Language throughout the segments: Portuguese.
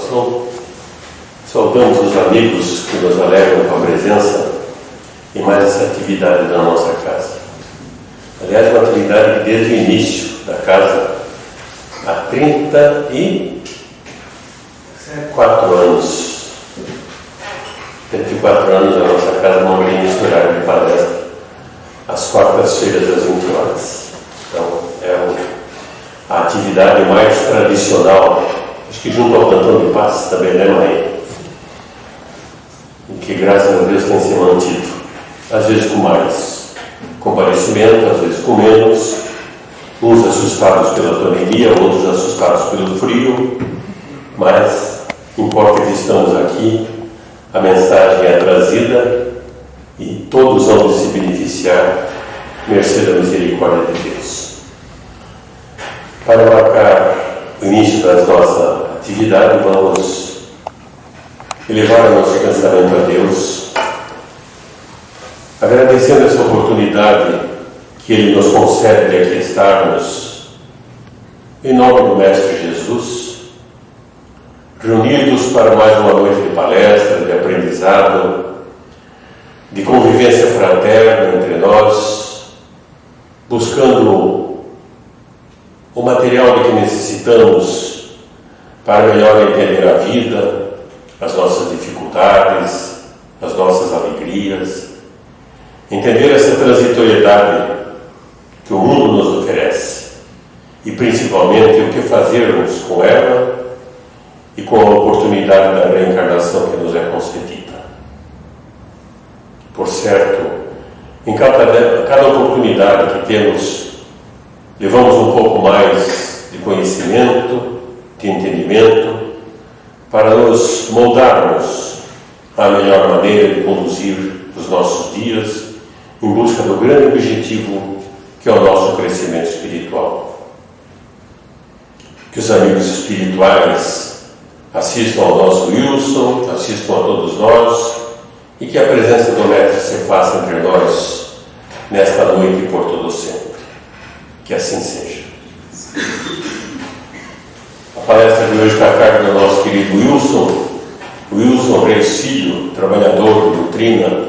saudação. Saudamos os amigos que nos alegram com a presença e mais essa atividade da nossa casa. Aliás, uma atividade que desde o início da casa, há 34 anos, 34 anos a nossa casa não abriu esse horário de palestra, às quartas-feiras às 20 horas. Então, é a atividade mais tradicional, acho que junto ao Cantão de Paz também, né, mãe? E que, graças a Deus, tem se mantido. Às vezes com mais comparecimento, às vezes com menos, uns assustados pela pandemia, outros assustados pelo frio, mas importa que estamos aqui, a mensagem é trazida e todos vão se beneficiar, mercê da misericórdia de Deus. Para marcar o início da nossa atividade, vamos elevar o nosso pensamento a Deus, agradecendo essa oportunidade que Ele nos concede de aqui estarmos, em nome do Mestre Jesus, reunidos para mais uma noite de palestra, de aprendizado, de convivência fraterna entre nós, buscando o material de que necessitamos para melhor entender a vida, as nossas dificuldades, as nossas alegrias, entender essa transitoriedade que o mundo nos oferece e principalmente o que fazermos com ela e com a oportunidade da reencarnação que nos é concedida. Por certo, em cada oportunidade que temos, levamos um pouco mais de conhecimento, de entendimento, para nos moldarmos à melhor maneira de conduzir os nossos dias em busca do grande objetivo que é o nosso crescimento espiritual. Que os amigos espirituais assistam ao nosso Wilson, assistam a todos nós e que a presença do Mestre se faça entre nós nesta noite e por todo sempre. Que assim seja. A palestra de hoje está a cargo do nosso querido Wilson Reis Filho, trabalhador de doutrina.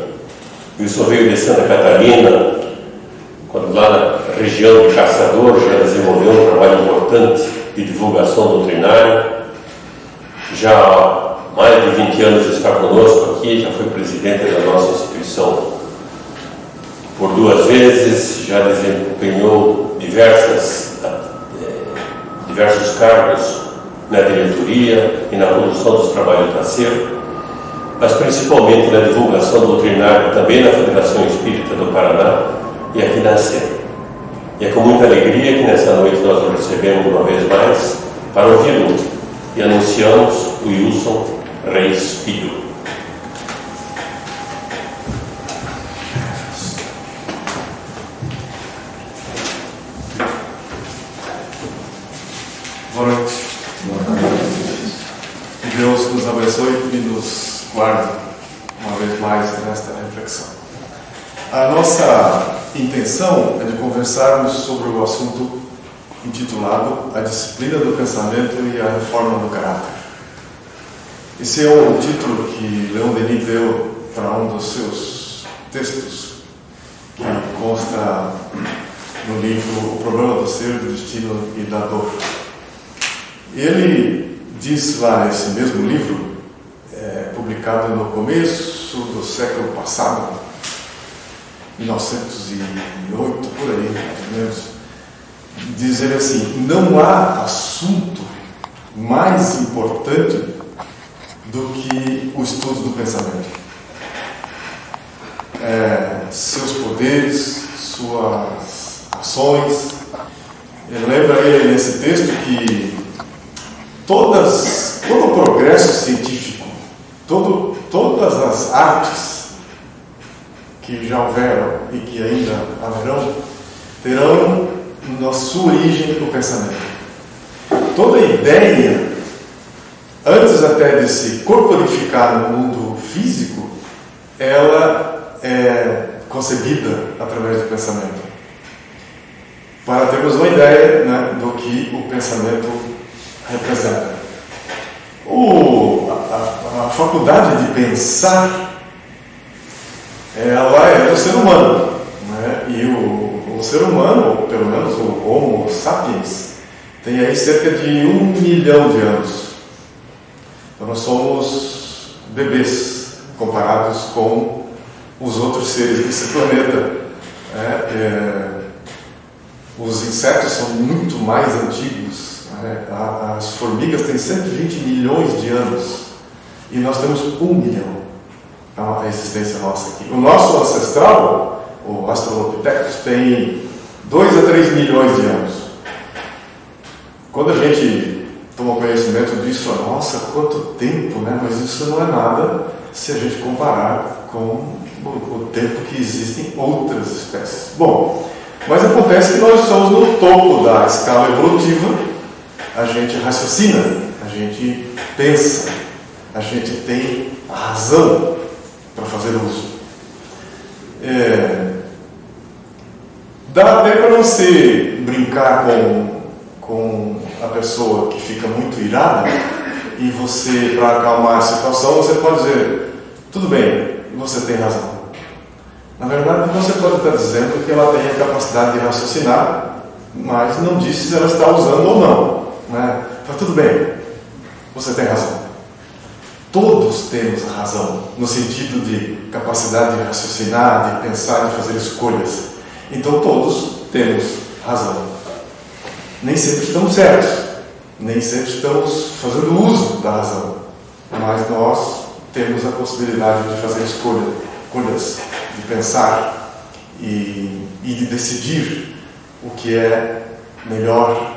Wilson veio de Santa Catarina, quando lá na região de Caçador já desenvolveu um trabalho importante de divulgação doutrinária. Já há mais de 20 anos está conosco aqui, já foi presidente da nossa instituição por 2 vezes, já desempenhou diversos cargos na diretoria e na condução dos trabalhos da CER, mas principalmente na divulgação doutrinária também na Federação Espírita do Paraná e aqui na CER. E é com muita alegria que nessa noite nós o recebemos uma vez mais para ouvi-lo e anunciamos o Wilson Reis Filho. Boa noite. Que Deus nos abençoe e nos guarde uma vez mais nesta reflexão. A nossa intenção é de conversarmos sobre o assunto intitulado A Disciplina do Pensamento e a Reforma do Caráter. Esse é o título que Leon Denis deu para um dos seus textos, que consta no livro O Problema do Ser, do Destino e da Dor. Ele diz lá nesse mesmo livro, publicado no começo do século passado, 1908, por aí, mais ou menos, dizer assim: não há assunto mais importante do que o estudo do pensamento. Seus poderes, suas ações. Lembra ele nesse texto que todo o progresso científico, todas as artes que já houveram e que ainda haverão, terão na sua origem o pensamento. Toda ideia, antes até de se corporificar no mundo físico, ela é concebida através do pensamento. Para termos uma ideia, né, do que o pensamento representa. O a faculdade de pensar, ela é do ser humano, né? E o ser humano, ou pelo menos o Homo sapiens, tem aí cerca de 1 milhão de anos. Então nós somos bebês comparados com os outros seres desse planeta. Os insetos são muito mais antigos. As formigas têm 120 milhões de anos e nós temos 1 milhão. A existência nossa aqui. O nosso ancestral, o Australopithecus, tem 2 a 3 milhões de anos. Quando a gente toma conhecimento disso, nossa, quanto tempo, né? Mas isso não é nada se a gente comparar com o tempo que existem outras espécies. Bom, mas acontece que nós somos no topo da escala evolutiva, a gente raciocina, a gente pensa, a gente tem a razão para fazer uso. Dá até para você brincar com a pessoa que fica muito irada e você, para acalmar a situação, você pode dizer: tudo bem, você tem razão. Na verdade, você pode estar dizendo que ela tem a capacidade de raciocinar, mas não disse se ela está usando ou não, né? Então, tudo bem, você tem razão. Todos temos a razão, no sentido de capacidade de raciocinar, de pensar, de fazer escolhas. Então todos temos razão. Nem sempre estamos certos, nem sempre estamos fazendo uso da razão, mas nós temos a possibilidade de fazer escolhas, de pensar e de decidir o que é melhor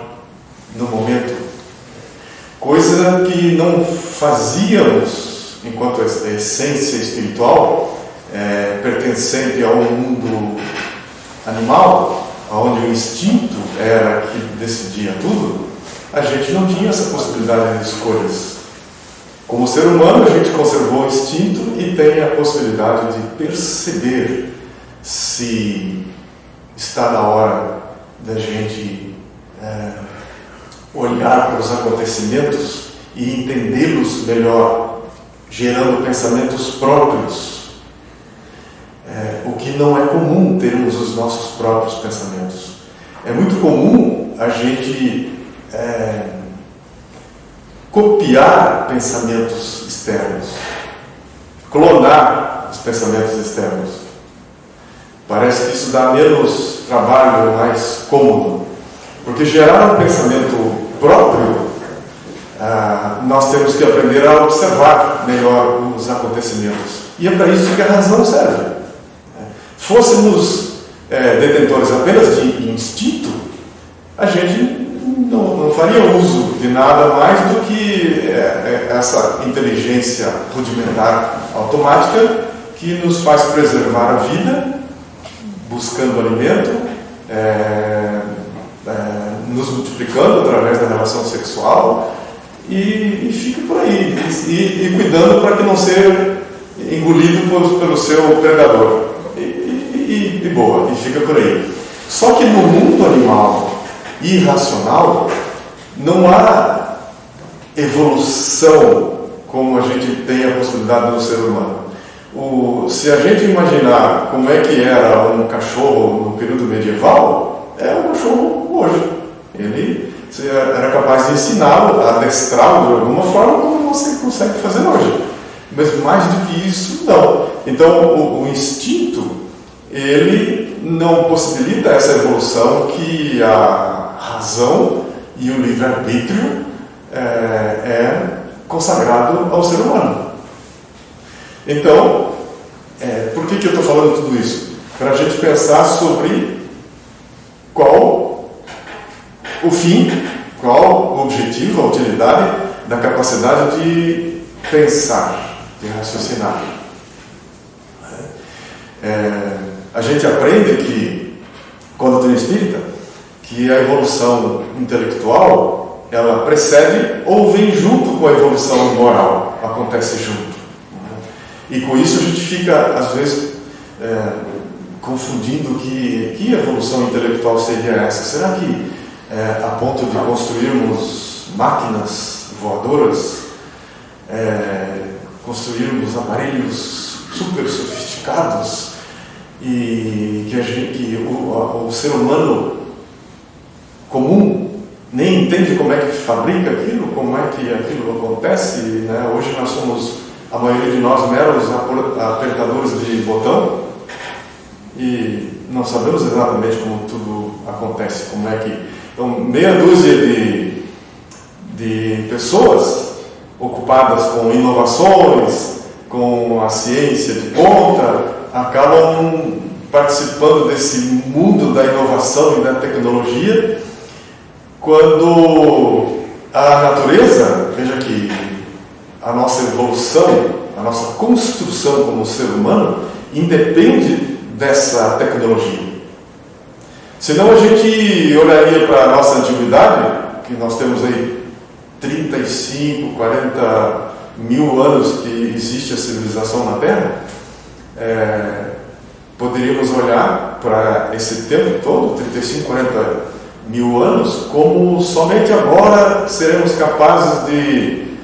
no momento. Coisa que não fazíamos enquanto a essência espiritual, pertencente ao mundo animal, onde o instinto era que decidia tudo. A gente não tinha essa possibilidade de escolhas. Como ser humano, a gente conservou o instinto e tem a possibilidade de perceber se está na hora da gente olhar para os acontecimentos e entendê-los melhor, gerando pensamentos próprios. O que não é comum termos os nossos próprios pensamentos. É muito comum a gente copiar pensamentos externos, clonar os pensamentos externos. Parece que isso dá menos trabalho, mais cômodo. Porque gerar um pensamento próprio, nós temos que aprender a observar melhor os acontecimentos. E é para isso que a razão serve. Fôssemos detentores apenas de instinto, a gente não faria uso de nada mais do que essa inteligência rudimentar automática que nos faz preservar a vida, buscando alimento, nos multiplicando através da relação sexual e fica por aí, e cuidando para que não seja engolido pelo seu predador. E boa, e fica por aí. Só que no mundo animal irracional não há evolução como a gente tem a possibilidade no ser humano. Se a gente imaginar como é que era um cachorro no período medieval, é um cachorro hoje. Ele era capaz de ensiná-lo, adestrá-lo de alguma forma, como você consegue fazer hoje. Mas mais do que isso, não. Então, o instinto, ele não possibilita essa evolução que a razão e o livre-arbítrio é consagrado ao ser humano. Então, por que eu estou falando tudo isso? Para a gente pensar sobre qual o fim, qual o objetivo, a utilidade da capacidade de pensar, de raciocinar. A gente aprende que, quando tem espírita, que a evolução intelectual, ela precede ou vem junto com a evolução moral, acontece junto. E com isso a gente fica, às vezes, confundindo que evolução intelectual seria essa. Será que, a ponto de construirmos máquinas voadoras, construirmos aparelhos super sofisticados e que o ser humano comum nem entende como é que fabrica aquilo, como é que aquilo acontece, né? Hoje nós somos, a maioria de nós, meros apertadores de botão e não sabemos exatamente como tudo acontece, como é que... Então, meia dúzia de pessoas ocupadas com inovações, com a ciência de ponta, acabam participando desse mundo da inovação e da tecnologia, quando a natureza, veja que a nossa evolução, a nossa construção como ser humano, independe dessa tecnologia. Senão a gente olharia para a nossa antiguidade, que nós temos aí 35, 40 mil anos que existe a civilização na Terra, poderíamos olhar para esse tempo todo, 35, 40 mil anos, como somente agora seremos capazes de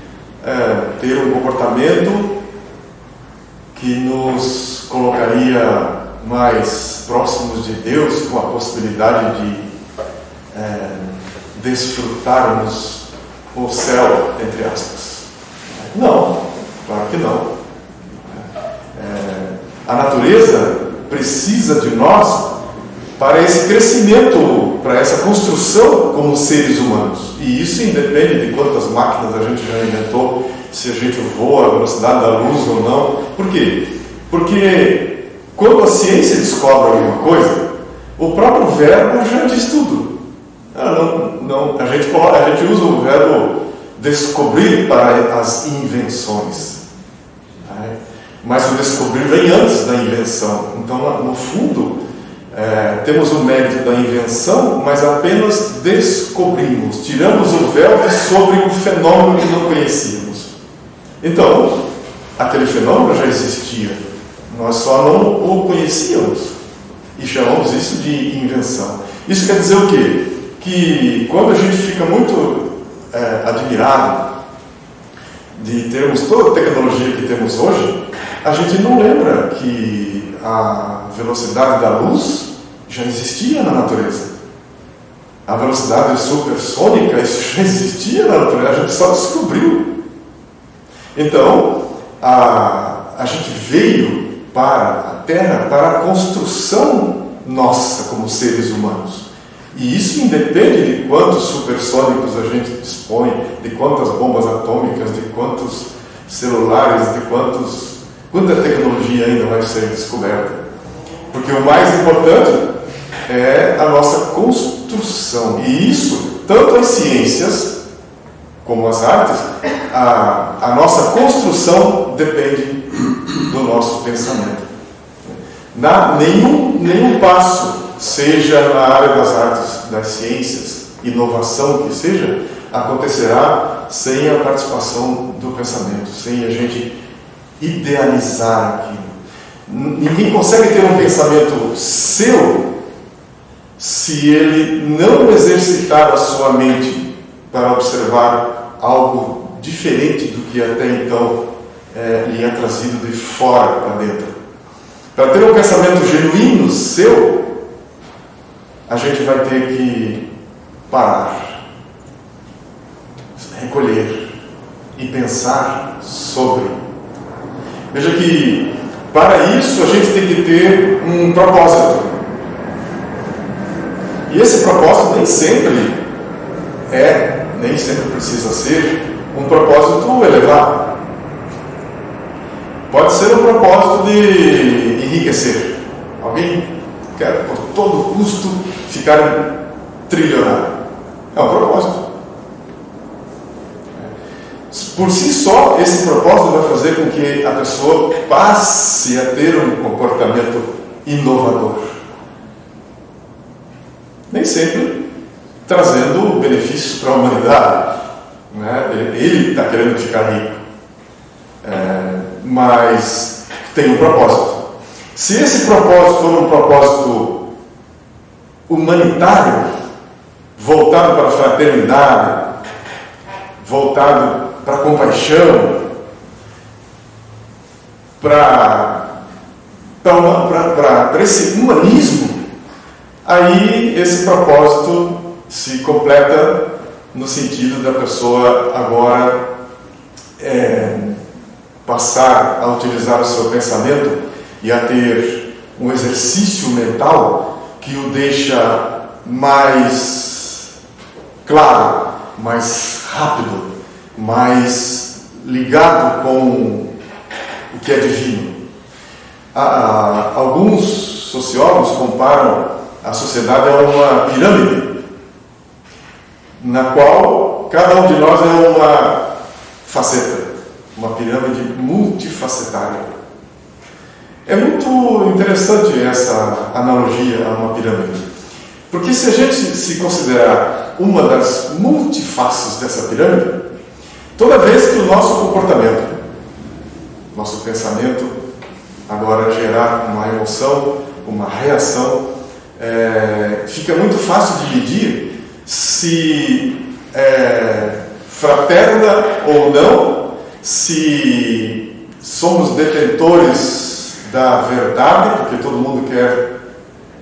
ter um comportamento que nos colocaria mais próximos de Deus, com a possibilidade de desfrutarmos o céu, entre aspas. Não, claro que não. A natureza precisa de nós para esse crescimento, para essa construção como seres humanos. E isso independe de quantas máquinas a gente já inventou, se a gente voa a velocidade da luz ou não. Por quê? Porque quando a ciência descobre alguma coisa, o próprio verbo já diz tudo. A gente usa o verbo descobrir para as invenções. Mas o descobrir vem antes da invenção. Então, no fundo, temos o mérito da invenção, mas apenas descobrimos, tiramos o véu sobre um fenômeno que não conhecíamos. Então, aquele fenômeno já existia, nós só não o conhecíamos e chamamos isso de invenção. Isso quer dizer o quê? Que quando a gente fica muito admirado de termos toda a tecnologia que temos hoje, a gente não lembra que a velocidade da luz já existia na natureza. A velocidade supersônica, isso já existia na natureza, a gente só descobriu. Então, a gente veio para a Terra para a construção nossa como seres humanos. E isso independe de quantos supersônicos a gente dispõe, de quantas bombas atômicas, de quantos celulares, de quanta tecnologia ainda vai ser descoberta. Porque o mais importante é a nossa construção. E isso, tanto as ciências como as artes, a nossa construção depende do nosso pensamento. Nenhum passo, seja na área das artes, das ciências, inovação que seja, acontecerá sem a participação do pensamento, sem a gente idealizar aquilo. Ninguém consegue ter um pensamento seu se ele não exercitar a sua mente para observar algo diferente do que até então lhe é trazido de fora para dentro. Para ter um pensamento genuíno seu, a gente vai ter que parar, recolher e pensar sobre. Veja que para isso a gente tem que ter um propósito. E esse propósito nem sempre precisa ser um propósito elevado. Pode ser um propósito de enriquecer. Alguém quer por todo custo ficar trilionário. É um propósito. Por si só, esse propósito vai fazer com que a pessoa passe a ter um comportamento inovador. Nem sempre trazendo benefícios para a humanidade. Né? Ele está querendo ficar rico. Mas tem um propósito. Se esse propósito for um propósito humanitário, voltado para a fraternidade, voltado para a compaixão, para esse humanismo, aí esse propósito se completa no sentido da pessoa agora passar a utilizar o seu pensamento e a ter um exercício mental que o deixa mais claro, mais rápido, mais ligado com o que é divino. Alguns sociólogos comparam a sociedade a uma pirâmide, na qual cada um de nós é uma faceta, uma pirâmide multifacetária. É muito interessante essa analogia a uma pirâmide, porque se a gente se considerar uma das multifaces dessa pirâmide, toda vez que o nosso comportamento, nosso pensamento, agora gerar uma emoção, uma reação, fica muito fácil de medir se é fraterna ou não, se somos detentores da verdade, porque todo mundo quer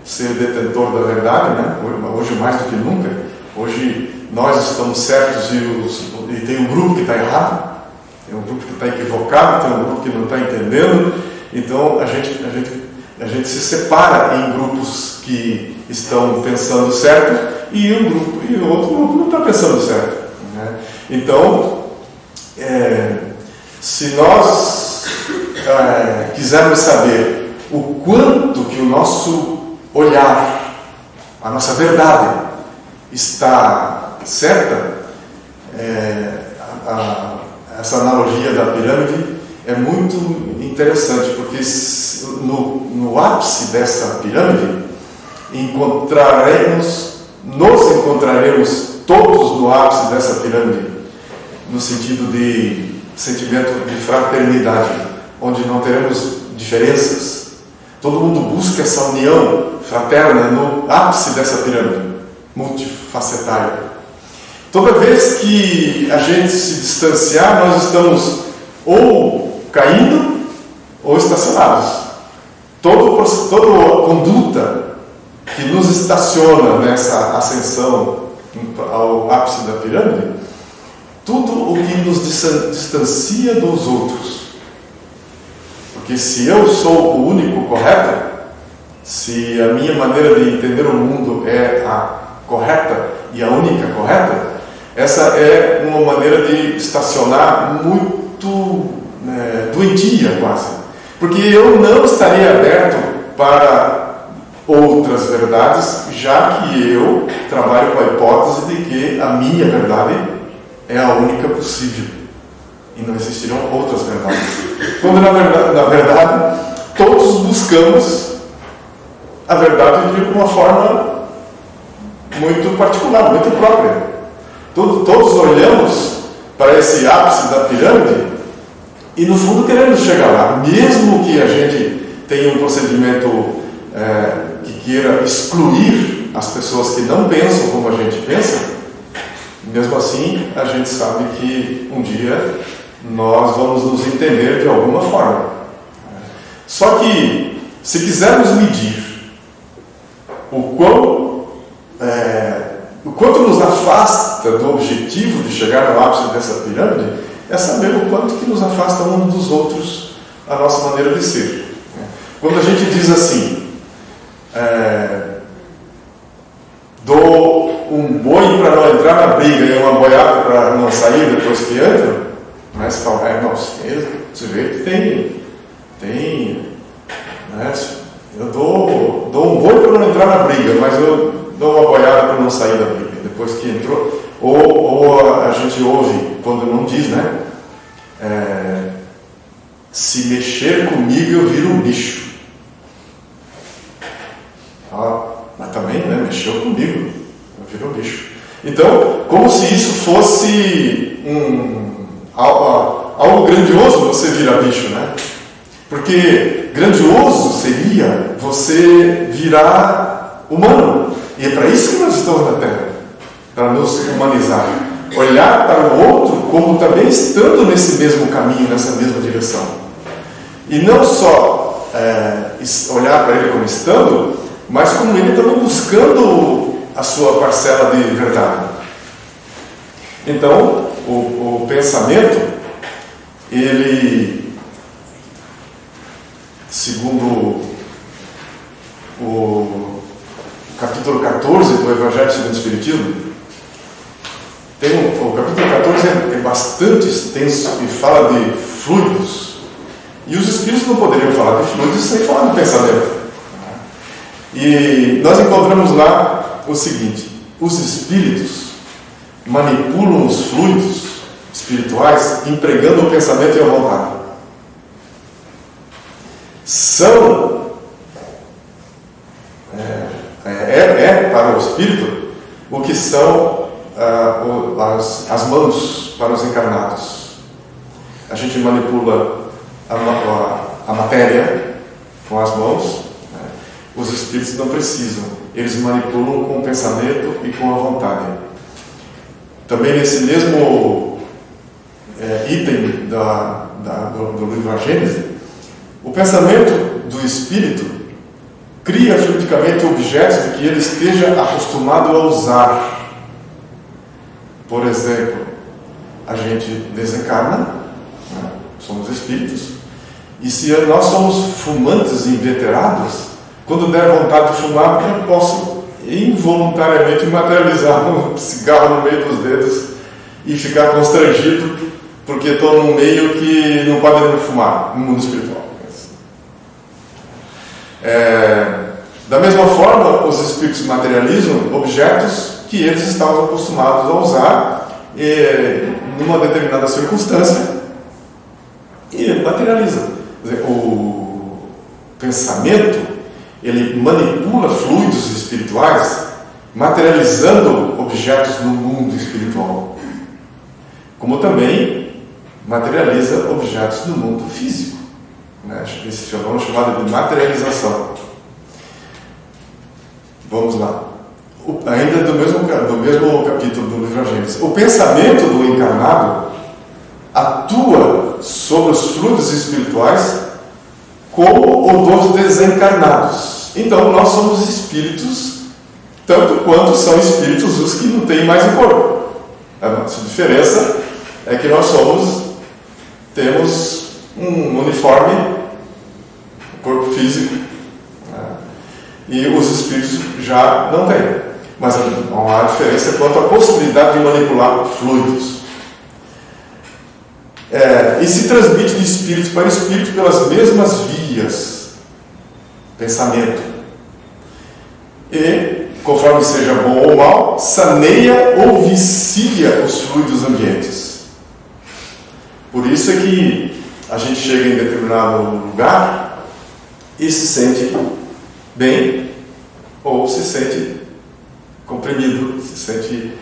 ser detentor da verdade, né? Hoje mais do que nunca. Hoje nós estamos certos e tem um grupo que está errado, tem um grupo que está equivocado, tem um grupo que não está entendendo. Então a gente se separa em grupos que estão pensando certo e o outro grupo não está pensando certo, né? Então, se nós quisermos saber o quanto que o nosso olhar, a nossa verdade está certa, essa analogia da pirâmide é muito interessante, porque no ápice dessa pirâmide nos encontraremos todos no ápice dessa pirâmide, no sentido de sentimento de fraternidade, onde não teremos diferenças. Todo mundo busca essa união fraterna no ápice dessa pirâmide multifacetária. Toda vez que a gente se distanciar, nós estamos ou caindo ou estacionados. Toda conduta que nos estaciona nessa ascensão ao ápice da pirâmide, tudo o que nos distancia dos outros. Porque se eu sou o único correto, se a minha maneira de entender o mundo é a correta e a única correta, essa é uma maneira de estacionar muito doentia quase. Porque eu não estaria aberto para outras verdades, já que eu trabalho com a hipótese de que a minha verdade é a única possível e não existirão outras verdades. Quando na verdade todos buscamos a verdade de uma forma muito particular, muito própria. Todos olhamos para esse ápice da pirâmide e no fundo queremos chegar lá, mesmo que a gente tenha um procedimento que queira excluir as pessoas que não pensam como a gente pensa. Mesmo assim, a gente sabe que um dia nós vamos nos entender de alguma forma. Só que, se quisermos medir o quanto nos afasta do objetivo de chegar no ápice dessa pirâmide, é saber o quanto que nos afasta um dos outros a nossa maneira de ser. Quando a gente diz assim, dou um boi para não entrar na briga e uma boiada para não sair depois que entra, mas você fala, não, esse sujeito tem né, eu dou um boi para não entrar na briga, mas eu dou uma boiada para não sair da briga depois que entrou. Ou a gente ouve quando não diz, né? Se mexer comigo eu viro um bicho. Mas também, né, mexeu comigo, eu viro um bicho. Então, como se isso fosse algo grandioso você virar bicho, né? Porque grandioso seria você virar humano. E é para isso que nós estamos na Terra, para nos humanizar. Olhar para o outro como também estando nesse mesmo caminho, nessa mesma direção. E não só olhar para ele como estando, mas como ele também buscando a sua parcela de verdade. Então, o pensamento, ele, segundo o capítulo 14 do Evangelho segundo o Espiritismo, o capítulo 14 é bastante extenso e fala de fluidos. E os espíritos não poderiam falar de fluidos sem falar de pensamento. E nós encontramos lá o seguinte: os espíritos manipulam os fluidos espirituais empregando o pensamento e a vontade. São para o espírito o que são as mãos para os encarnados. A gente manipula a matéria com as mãos. Os espíritos não precisam, eles manipulam com o pensamento e com a vontade. Também nesse mesmo item do livro A Gênese, o pensamento do espírito cria fluidicamente objetos de que ele esteja acostumado a usar. Por exemplo, a gente desencarna, somos espíritos, e se nós somos fumantes inveterados, quando der vontade de fumar, eu posso involuntariamente materializar um cigarro no meio dos dedos e ficar constrangido porque estou num meio que não pode fumar, no mundo espiritual. Da mesma forma, os espíritos materializam objetos que eles estavam acostumados a usar numa determinada circunstância e materializam. O pensamento, ele manipula fluidos espirituais, materializando objetos no mundo espiritual, como também materializa objetos no mundo físico. Esse fenômeno chamado de materialização. Vamos lá. Ainda do mesmo capítulo do livro A Gênese. O pensamento do encarnado atua sobre os fluidos espirituais como o dos desencarnados. Então, nós somos espíritos, tanto quanto são espíritos os que não têm mais o corpo. A nossa diferença é que nós temos um uniforme, corpo físico, e os espíritos já não têm. Mas há uma diferença quanto à possibilidade de manipular fluidos. E se transmite de espírito para espírito pelas mesmas vias, pensamento. E, conforme seja bom ou mal, saneia ou vicia os fluidos ambientes. Por isso é que a gente chega em determinado lugar e se sente bem ou se sente comprimido, se sente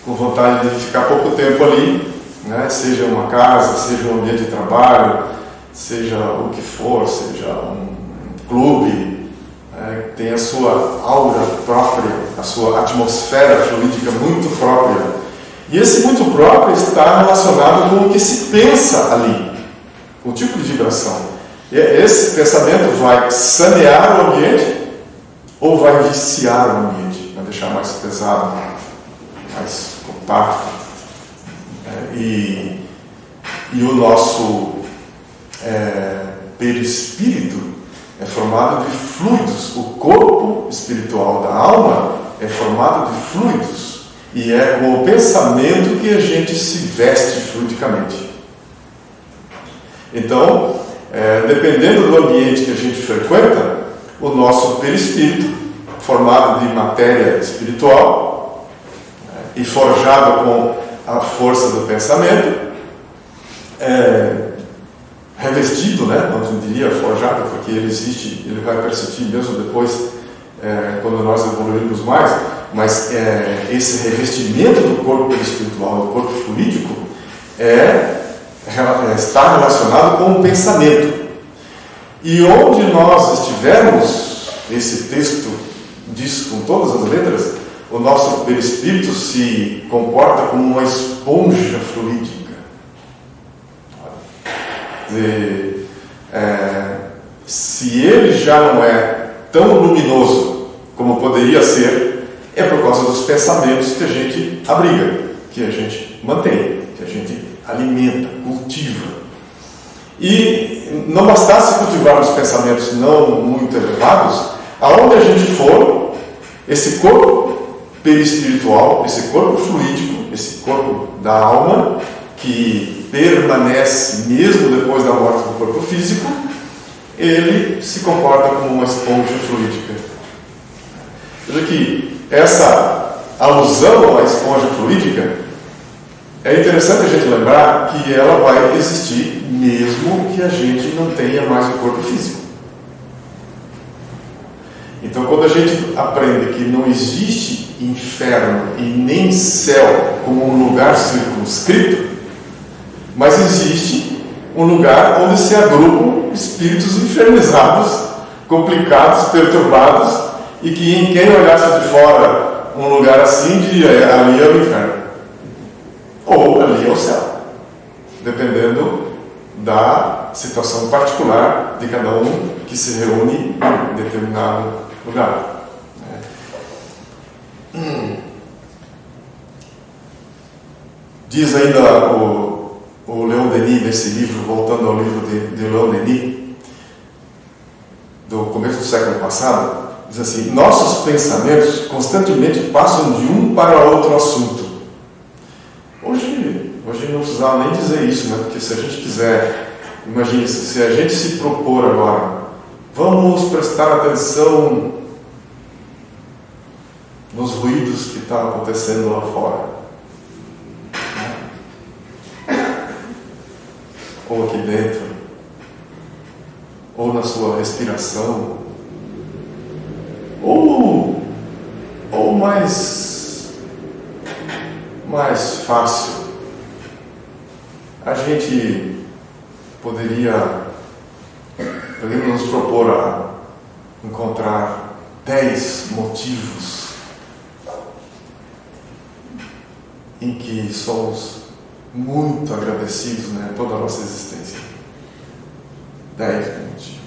com vontade de ficar pouco tempo ali, seja uma casa, seja um ambiente de trabalho, seja o que for, seja um clube, tem a sua aura própria, a sua atmosfera fluídica muito própria. E esse muito próprio está relacionado com o que se pensa ali, com o tipo de vibração. E esse pensamento vai sanear o ambiente ou vai viciar o ambiente, vai deixar mais pesado, mais compacto. E o nosso perispírito é formado de fluidos. O corpo espiritual da alma é formado de fluidos. E é com o pensamento que a gente se veste fluidicamente. Então, dependendo do ambiente que a gente frequenta, o nosso perispírito, formado de matéria espiritual e forjado com a força do pensamento, revestido, não diria forjado, porque ele existe, ele vai persistir mesmo depois, quando nós evoluirmos mais, mas esse revestimento do corpo espiritual, do corpo fluídico, está relacionado com o pensamento. E onde nós estivermos, esse texto diz com todas as letras, o nosso perispírito se comporta como uma esponja fluídica. se ele já não é tão luminoso como poderia ser, é por causa dos pensamentos que a gente abriga, que a gente mantém, que a gente alimenta, cultiva. E não bastasse cultivar os pensamentos não muito elevados, aonde a gente for, esse corpo perispiritual, esse corpo fluídico, esse corpo da alma, que permanece mesmo depois da morte do corpo físico, ele se comporta como uma esponja fluídica. Veja que essa alusão à esponja fluídica é interessante a gente lembrar que ela vai existir mesmo que a gente não tenha mais o corpo físico. Então, quando a gente aprende que não existe inferno e nem céu como um lugar circunscrito, mas existe um lugar onde se agrupam espíritos infernizados, complicados, perturbados, e que em quem olhasse de fora um lugar assim diria: ali é o inferno, ou ali é o céu, dependendo da situação particular de cada um que se reúne em determinado lugar. Diz ainda o Leon Denis, nesse livro, voltando ao livro de Leon Denis, do começo do século passado, diz assim: nossos pensamentos constantemente passam de um para outro assunto. Hoje não precisava nem dizer isso, né? Porque se a gente quiser, imagine, se a gente se propor agora, vamos prestar atenção nos ruídos que estão acontecendo lá fora, ou aqui dentro, ou na sua respiração, ou mais fácil, a gente poderíamos nos propor a encontrar 10 motivos em que somos muito agradecidos, né, toda a nossa existência. 10 motivos.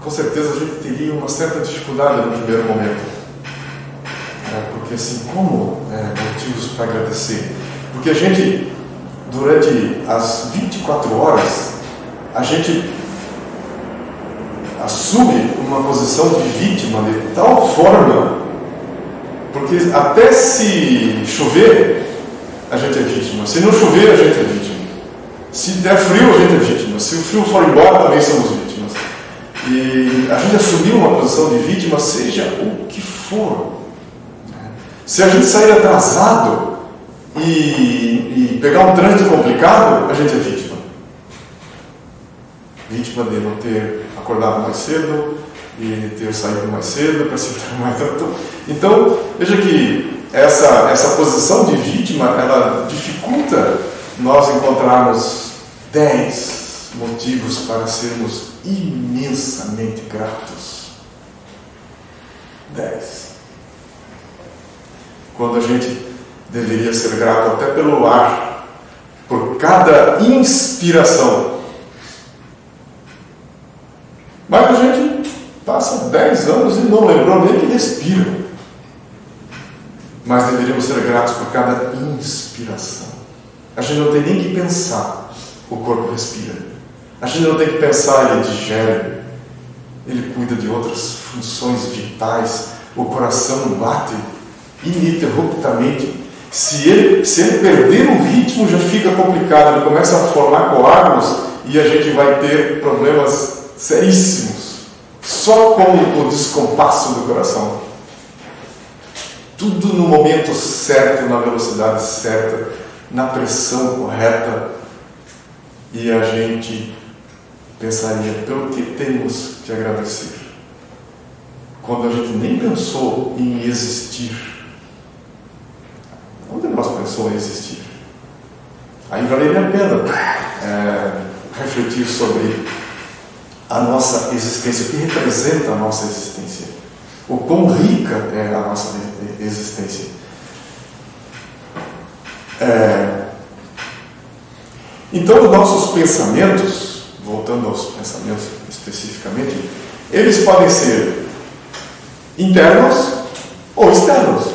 Com certeza a gente teria uma certa dificuldade no primeiro momento. Porque assim, como motivos para agradecer? Porque a gente, durante as 24 horas, a gente assume uma posição de vítima de tal forma, porque até se chover, a gente é vítima. Se não chover, a gente é vítima. Se der frio, a gente é vítima. Se o frio for embora, também somos vítimas. E a gente assumiu uma posição de vítima, seja o que for. Se a gente sair atrasado e pegar um trânsito complicado, a gente é vítima. Vítima de não ter acordado mais cedo e de ter saído mais cedo para se ter mais tanto. Então, veja que essa posição de vítima, ela dificulta nós encontrarmos 10 motivos para sermos imensamente gratos. 10. Quando a gente deveria ser grato até pelo ar, por cada inspiração. Mas a gente passa 10 anos e não lembrou nem que respira. Mas deveríamos ser gratos por cada inspiração. A gente não tem nem que pensar, o corpo respira. A gente não tem que pensar, ele digere, ele cuida de outras funções vitais, o coração bate ininterruptamente. Se ele perder o ritmo, já fica complicado, ele começa a formar coágulos e a gente vai ter problemas seríssimos, só com o descompasso do coração. Tudo no momento certo, na velocidade certa, na pressão correta, e a gente pensaria: pelo que temos que agradecer? Quando a gente nem pensou em existir. Onde nós pensamos em existir? Aí valeria a pena refletir sobre a nossa existência, o que representa a nossa existência, o quão rica é a nossa existência. Então, os nossos pensamentos, voltando aos pensamentos especificamente, eles podem ser internos ou externos.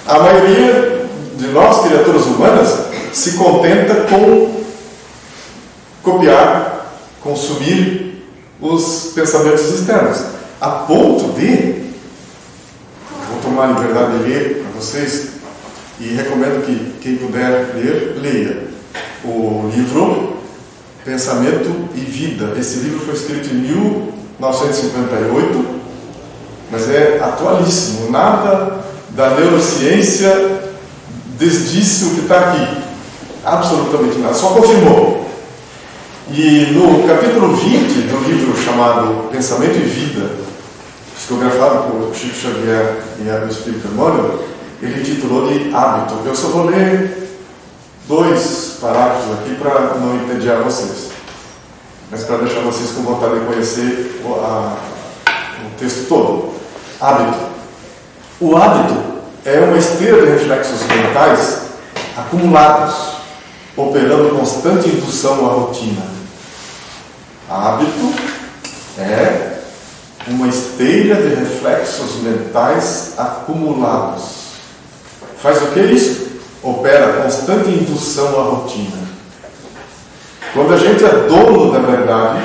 A maioria de nós, criaturas humanas, se contenta com copiar, consumir os pensamentos externos, a ponto de, vou tomar a liberdade de ler para vocês, e recomendo que quem puder ler, leia o livro Pensamento e Vida. Esse livro foi escrito em 1958, mas é atualíssimo. Nada da neurociência desdisse o que está aqui. Absolutamente nada, só confirmou. E no capítulo 20 do livro chamado Pensamento e Vida, psicografado por Chico Xavier e o Espírito Emmanuel, ele titulou de Hábito. Eu só vou ler 2 parágrafos aqui para não entediar vocês, mas para deixar vocês com vontade de conhecer o texto todo. Hábito. O hábito é uma esteira de reflexos mentais acumulados, operando constante indução à rotina. Hábito é uma esteira de reflexos mentais acumulados. Faz o que isso? Opera constante indução à rotina. Quando a gente é dono da verdade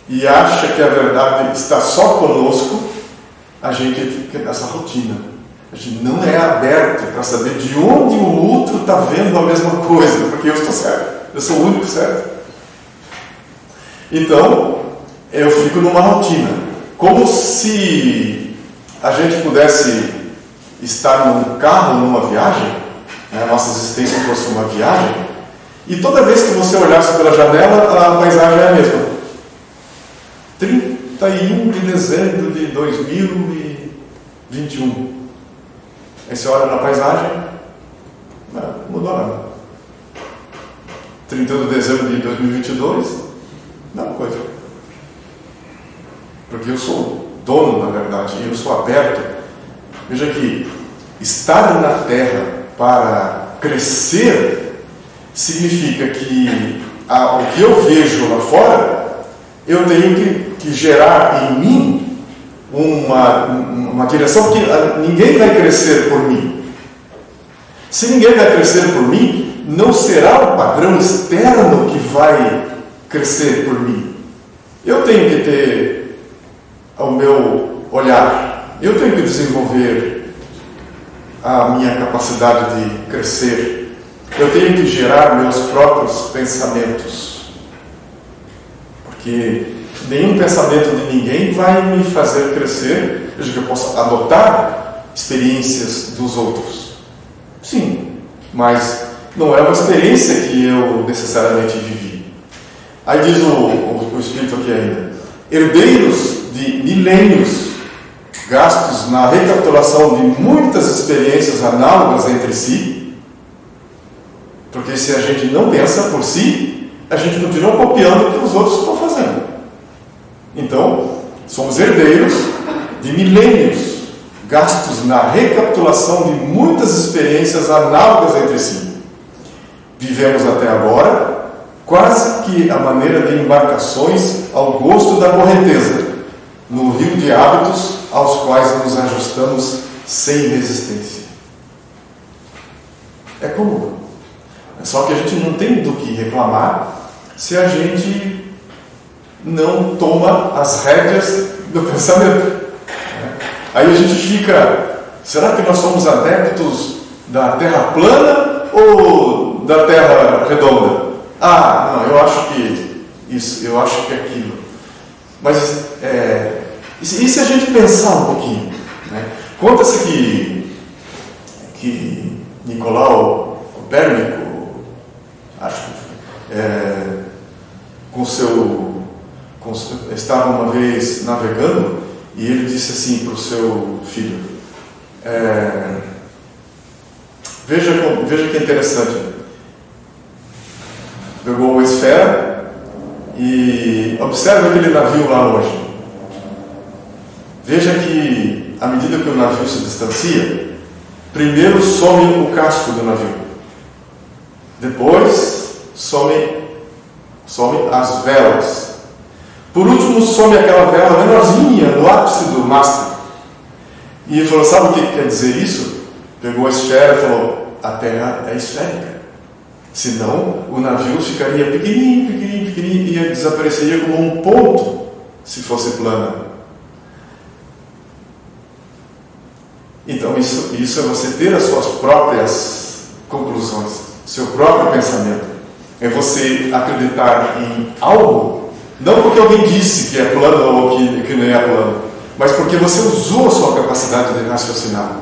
e acha que a verdade está só conosco, a gente fica nessa rotina. A gente não é aberto para saber de onde o outro está vendo a mesma coisa, porque eu estou certo, eu sou o único certo. Então, eu fico numa rotina, como se a gente pudesse estar num carro, numa viagem, né? A nossa existência fosse uma viagem, e toda vez que você olhasse pela janela, a paisagem é a mesma. 31 de dezembro de 2021. Aí você olha na paisagem, não mudou nada. 31 de dezembro de 2022, não coisa. Porque eu sou dono, na verdade, eu sou aberto. Veja que estar na Terra para crescer significa que o que eu vejo lá fora, eu tenho que gerar em mim uma direção, porque ninguém vai crescer por mim. Se ninguém vai crescer por mim, não será o padrão externo que vai crescer por mim. Eu tenho que ter o meu olhar, eu tenho que desenvolver a minha capacidade de crescer, eu tenho que gerar meus próprios pensamentos, porque nenhum pensamento de ninguém vai me fazer crescer, desde que eu possa adotar experiências dos outros. Sim, mas não é uma experiência que eu necessariamente vivi. Aí diz o Espírito aqui ainda: herdeiros de milênios gastos na recapitulação de muitas experiências análogas entre si, porque se a gente não pensa por si, a gente continua copiando o que os outros estão fazendo. Então, somos herdeiros de milênios gastos na recapitulação de muitas experiências análogas entre si. Vivemos até agora quase que a maneira de embarcações ao gosto da correnteza, no rio de hábitos aos quais nos ajustamos sem resistência. É comum. Só que a gente não tem do que reclamar se a gente não toma as rédeas do pensamento. Aí a gente fica: será que nós somos adeptos da Terra plana ou da Terra redonda? Ah, não, eu acho que isso, eu acho que aquilo. Mas e se a gente pensar um pouquinho, né? Conta-se que Nicolau Copérnico, acho que estava uma vez navegando e ele disse assim para o seu filho: veja que interessante. Pegou uma esfera e observa aquele navio lá longe. Veja que, à medida que o navio se distancia, primeiro some o casco do navio. Depois, some as velas. Por último, some aquela vela menorzinha no ápice do mastro. E ele falou, sabe o que quer dizer isso? Pegou a esfera e falou, a Terra é esférica. Senão, o navio ficaria pequenininho e desapareceria como um ponto se fosse plana. Então, isso é você ter as suas próprias conclusões, seu próprio pensamento. É você acreditar em algo, não porque alguém disse que é plano ou que não é plano, mas porque você usou a sua capacidade de raciocinar.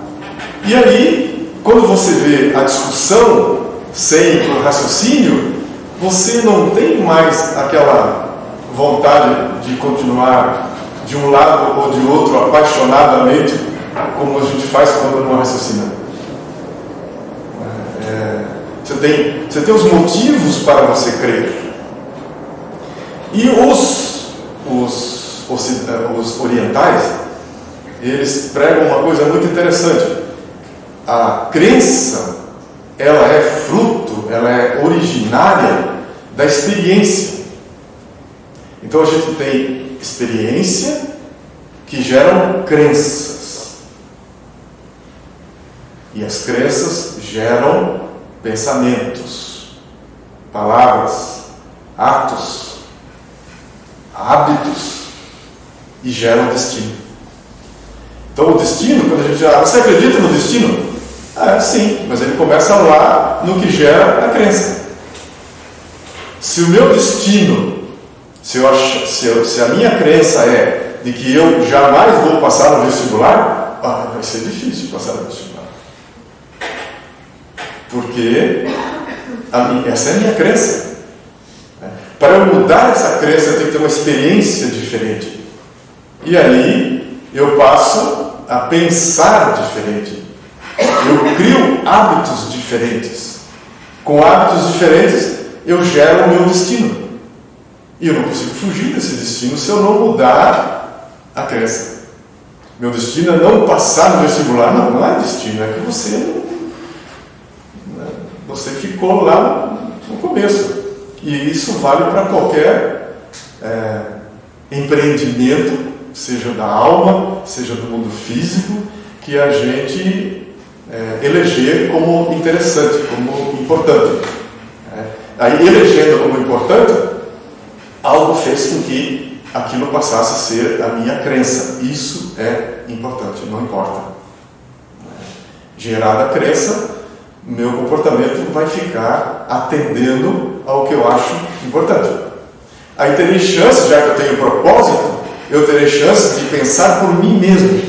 E aí, quando você vê a discussão sem o raciocínio, você não tem mais aquela vontade de continuar de um lado ou de outro apaixonadamente, como a gente faz quando não raciocina. Você tem os motivos para você crer. E os orientais, eles pregam uma coisa muito interessante. A crença, ela é fruto, ela é originária da experiência. Então a gente tem experiência que geram crenças. E as crenças geram pensamentos, palavras, atos, hábitos e geram destino. Então o destino, quando a gente já... Você acredita no destino? Sim, mas ele começa lá no que gera a crença. Se o meu destino, se a minha crença é de que eu jamais vou passar no vestibular, vai ser difícil passar no vestibular. Porque essa é a minha crença. Para eu mudar essa crença, eu tenho que ter uma experiência diferente. E aí, eu passo a pensar diferente. Eu crio hábitos diferentes. Com hábitos diferentes, eu gero o meu destino. E eu não consigo fugir desse destino se eu não mudar a crença. Meu destino é não passar no vestibular. Não é destino, é que você ficou lá no começo. E isso vale para qualquer empreendimento, seja da alma, seja do mundo físico, que a gente eleger como interessante, como importante. Aí, elegendo como importante, algo fez com que aquilo passasse a ser a minha crença. Isso é importante, não importa. Gerada a crença, meu comportamento vai ficar atendendo ao que eu acho importante. Aí terei chance, já que eu tenho propósito, eu terei chance de pensar por mim mesmo.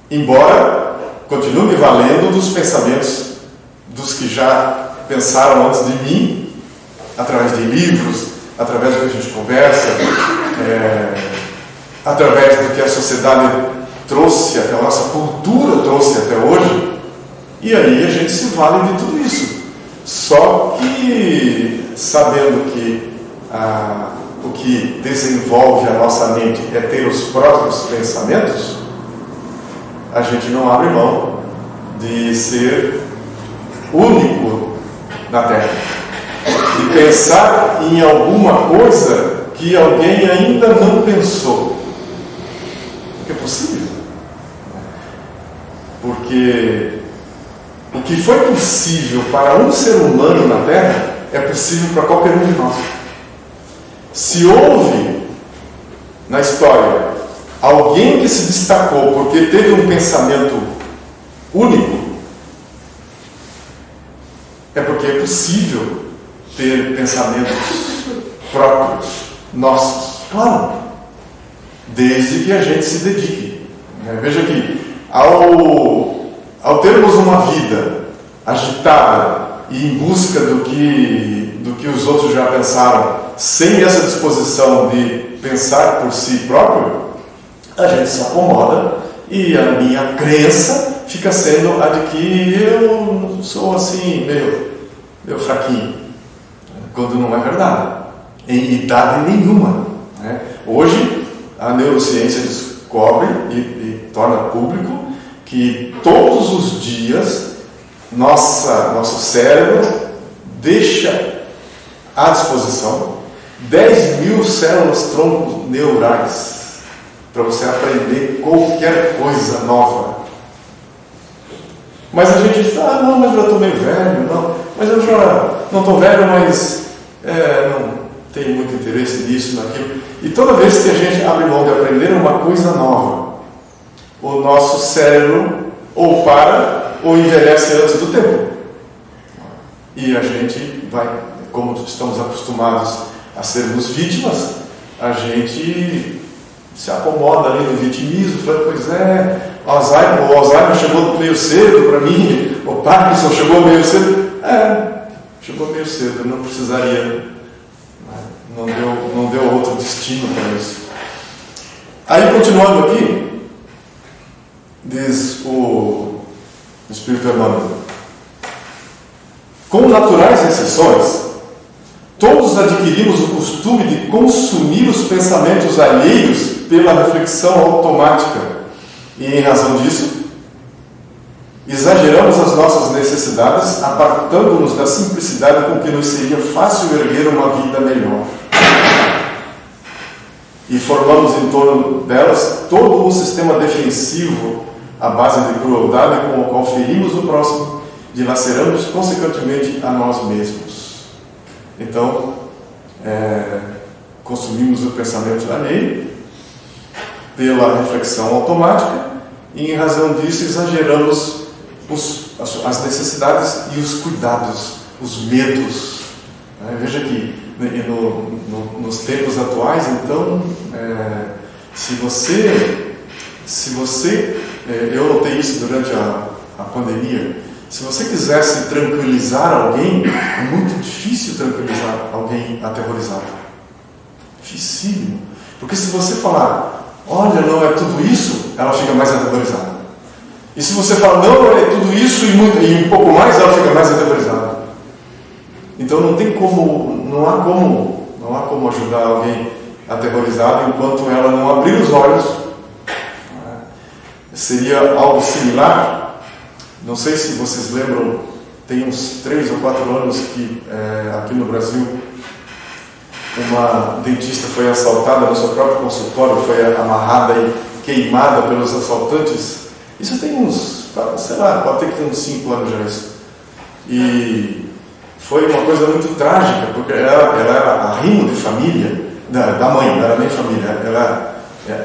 Embora continue me valendo dos pensamentos dos que já pensaram antes de mim, através de livros, através do que a gente conversa, através do que a sociedade trouxe, até a nossa cultura trouxe até hoje. E aí a gente se vale de tudo isso. Só que, sabendo que o que desenvolve a nossa mente é ter os próprios pensamentos, a gente não abre mão de ser único na Terra. De pensar em alguma coisa que alguém ainda não pensou. Porque é possível. Porque o que foi possível para um ser humano na Terra é possível para qualquer um de nós. Se houve na história alguém que se destacou porque teve um pensamento único, é porque é possível ter pensamentos próprios, nossos. Claro, desde que a gente se dedique. Veja que ao termos uma vida agitada e em busca do que os outros já pensaram, sem essa disposição de pensar por si próprio, a gente se acomoda e a minha crença fica sendo a de que eu sou assim, meio fraquinho, quando não é verdade, em idade nenhuma. Hoje, a neurociência descobre e torna público que todos os dias nosso cérebro deixa à disposição 10 mil células tronco neurais para você aprender qualquer coisa nova. Mas a gente diz, não, mas eu já estou meio velho, não, mas eu já não estou velho, mas não tenho muito interesse nisso, naquilo. E toda vez que a gente abre mão de aprender uma coisa nova, o nosso cérebro ou para ou envelhece antes do tempo. E a gente vai, como estamos acostumados a sermos vítimas, a gente se acomoda ali no vitimismo, fala, pois o Alzheimer chegou meio cedo para mim, o Parkinson chegou meio cedo. Chegou meio cedo, eu não precisaria, não deu outro destino para isso. Aí, continuando aqui, diz o Espírito Emmanuel: com naturais exceções, todos adquirimos o costume de consumir os pensamentos alheios pela reflexão automática, e em razão disso, exageramos as nossas necessidades, apartando-nos da simplicidade com que nos seria fácil erguer uma vida melhor. E formamos em torno delas todo um sistema defensivo à base de crueldade com o qual ferimos o próximo, dilaceramos consequentemente a nós mesmos. Então, consumimos o pensamento alheio pela reflexão automática e, em razão disso, exageramos as necessidades e os cuidados, os medos. Veja que nos tempos atuais, então, se você eu notei isso durante a pandemia, se você quisesse tranquilizar alguém, é muito difícil tranquilizar alguém aterrorizado. Dificílimo. Porque se você falar, olha, não é tudo isso, ela fica mais aterrorizada. E se você falar, não, é tudo isso e um pouco mais, ela fica mais aterrorizada. Então não há como ajudar alguém aterrorizado enquanto ela não abrir os olhos. Seria algo similar. Não sei se vocês lembram, tem uns 3 ou 4 anos que aqui no Brasil uma dentista foi assaltada no seu próprio consultório, foi amarrada e queimada pelos assaltantes. Isso tem uns, sei lá, pode ter que ter uns 5 anos já isso. E foi uma coisa muito trágica, porque ela era arrimo de família da mãe, não era nem família,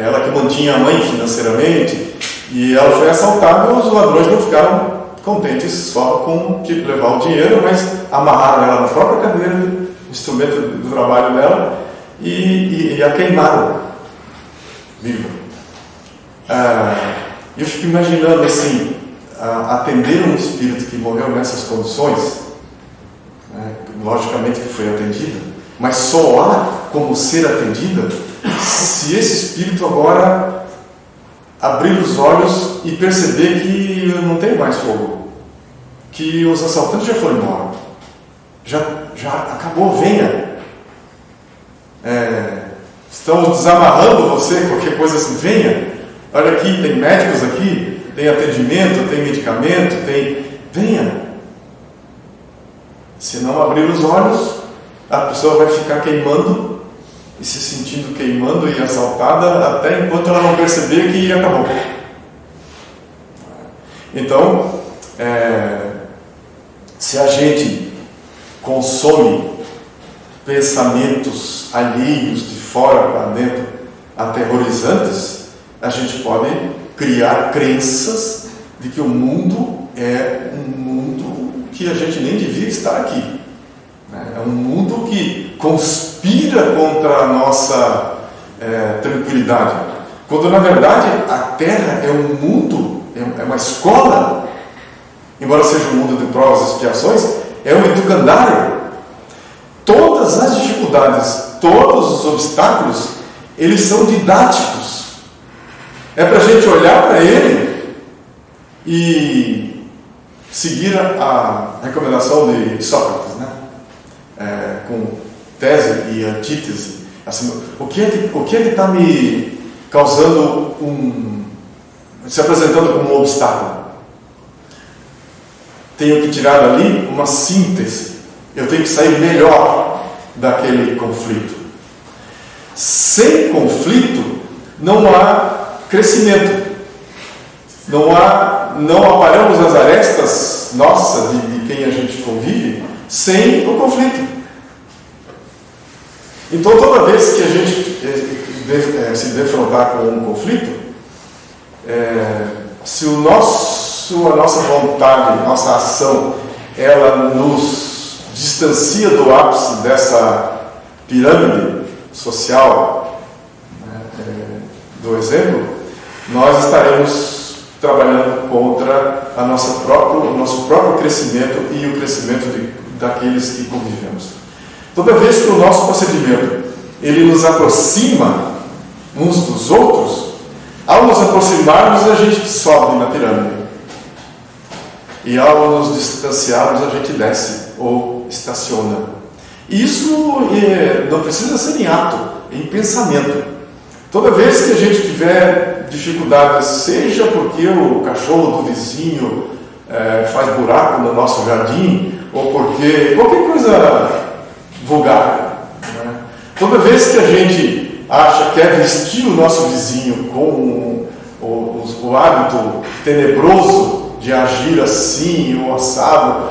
ela que mantinha a mãe financeiramente, e ela foi assaltada e os ladrões não ficaram contentes só com levar o dinheiro, mas amarraram ela na própria cadeira, instrumento do trabalho dela, e a queimaram viva. Eu fico imaginando assim, atender um espírito que morreu nessas condições, logicamente que foi atendida, mas só há como ser atendida se esse espírito agora abrir os olhos e perceber que não tem mais fogo, que os assaltantes já foram embora, já acabou, venha, estamos desamarrando você, qualquer coisa assim, venha, olha aqui, tem médicos aqui, tem atendimento, tem medicamento, venha. Se não abrir os olhos, a pessoa vai ficar queimando e se sentindo queimando e assaltada até enquanto ela não perceber que acabou. Então, se a gente consome pensamentos alheios de fora para dentro, aterrorizantes, a gente pode criar crenças de que o mundo é um mundo que a gente nem devia estar aqui. É um mundo que conspira contra a nossa tranquilidade. Quando, na verdade, a Terra é um mundo, é uma escola, embora seja um mundo de provas e expiações, é um educandário. Todas as dificuldades, todos os obstáculos, eles são didáticos. É para a gente olhar para ele e seguir a recomendação de Sócrates, né? Com tese e antítese. Assim, o que é que está me causando se apresentando como um obstáculo? Tenho que tirar ali uma síntese Eu tenho que sair melhor daquele conflito. Sem conflito, não há crescimento. Não aparamos as arestas nossas de quem a gente convive sem o conflito. Então, toda vez que a gente se defrontar com um conflito, se a nossa vontade, nossa ação, ela nos distancia do ápice dessa pirâmide social, do exemplo, nós estaremos trabalhando contra o nosso próprio crescimento e o crescimento daqueles que convivemos. Toda vez que o nosso procedimento ele nos aproxima uns dos outros, ao nos aproximarmos a gente sobe na pirâmide e ao nos distanciarmos a gente desce ou estaciona. E isso não precisa ser em ato, em pensamento. Toda vez que a gente tiver dificuldades, seja porque o cachorro do vizinho faz buraco no nosso jardim, ou porque qualquer coisa vulgar, né? Toda vez que a gente acha que quer vestir o nosso vizinho com o hábito tenebroso de agir assim ou assado,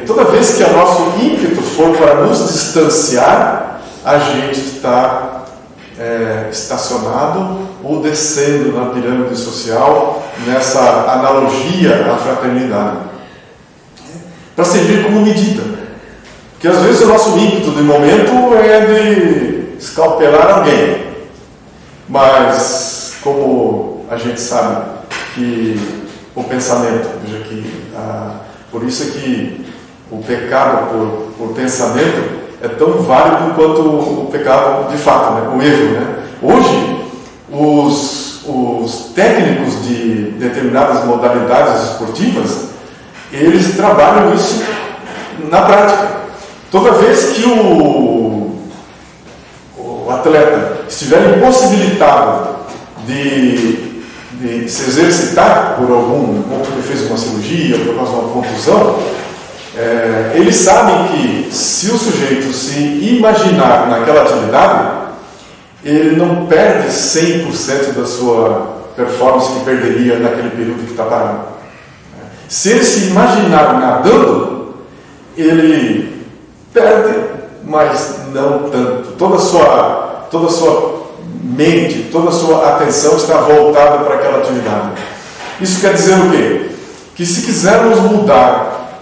toda vez que o nosso ímpeto for para nos distanciar, a gente está estacionado ou descendo na pirâmide social, nessa analogia à fraternidade, para servir como medida. Porque às vezes o nosso ímpeto de momento é de escalpelar alguém, mas como a gente sabe que o pensamento, veja que por isso é que o pecado por pensamento é tão válido quanto o pecado de fato, né? O erro, né? Hoje os técnicos de determinadas modalidades esportivas, eles trabalham isso na prática. Toda vez que o atleta estiver impossibilitado de se exercitar por ou porque fez uma cirurgia, por causa de uma contusão, eles sabem que se o sujeito se imaginar naquela atividade, ele não perde 100% da sua performance que perderia naquele período que está parado. Se ele se imaginar nadando, ele perde, mas não tanto. Toda a sua mente, toda a sua atenção está voltada para aquela atividade. Isso quer dizer o quê? Que se quisermos mudar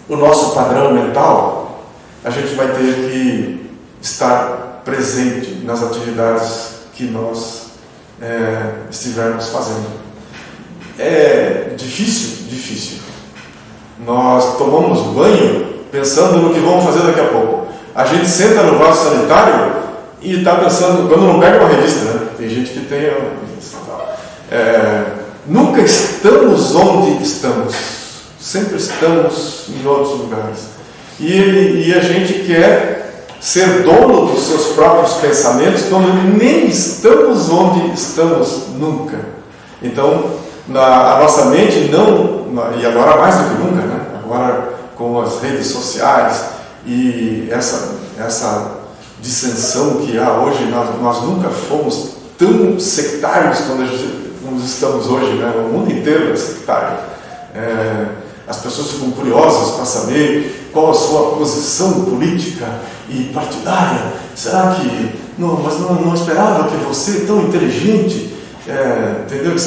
o nosso padrão mental, a gente vai ter que estar presente nas atividades que nós estivermos fazendo. É difícil. Nós tomamos banho pensando no que vamos fazer daqui a pouco. A gente senta no vaso sanitário e está pensando, quando não pega uma revista, né? Tem gente que tem uma revista. Nunca estamos onde estamos. Sempre estamos em outros lugares. E a gente quer ser dono dos seus próprios pensamentos quando nem estamos onde estamos nunca. Então, a nossa mente e agora mais do que nunca, né? Agora com as redes sociais e essa dissensão que há hoje, nós nunca fomos tão sectários como estamos hoje, né? O mundo inteiro é sectário. As pessoas ficam curiosas para saber qual a sua posição política e partidária. Será que... Mas não esperava que você, tão inteligente... entendeu?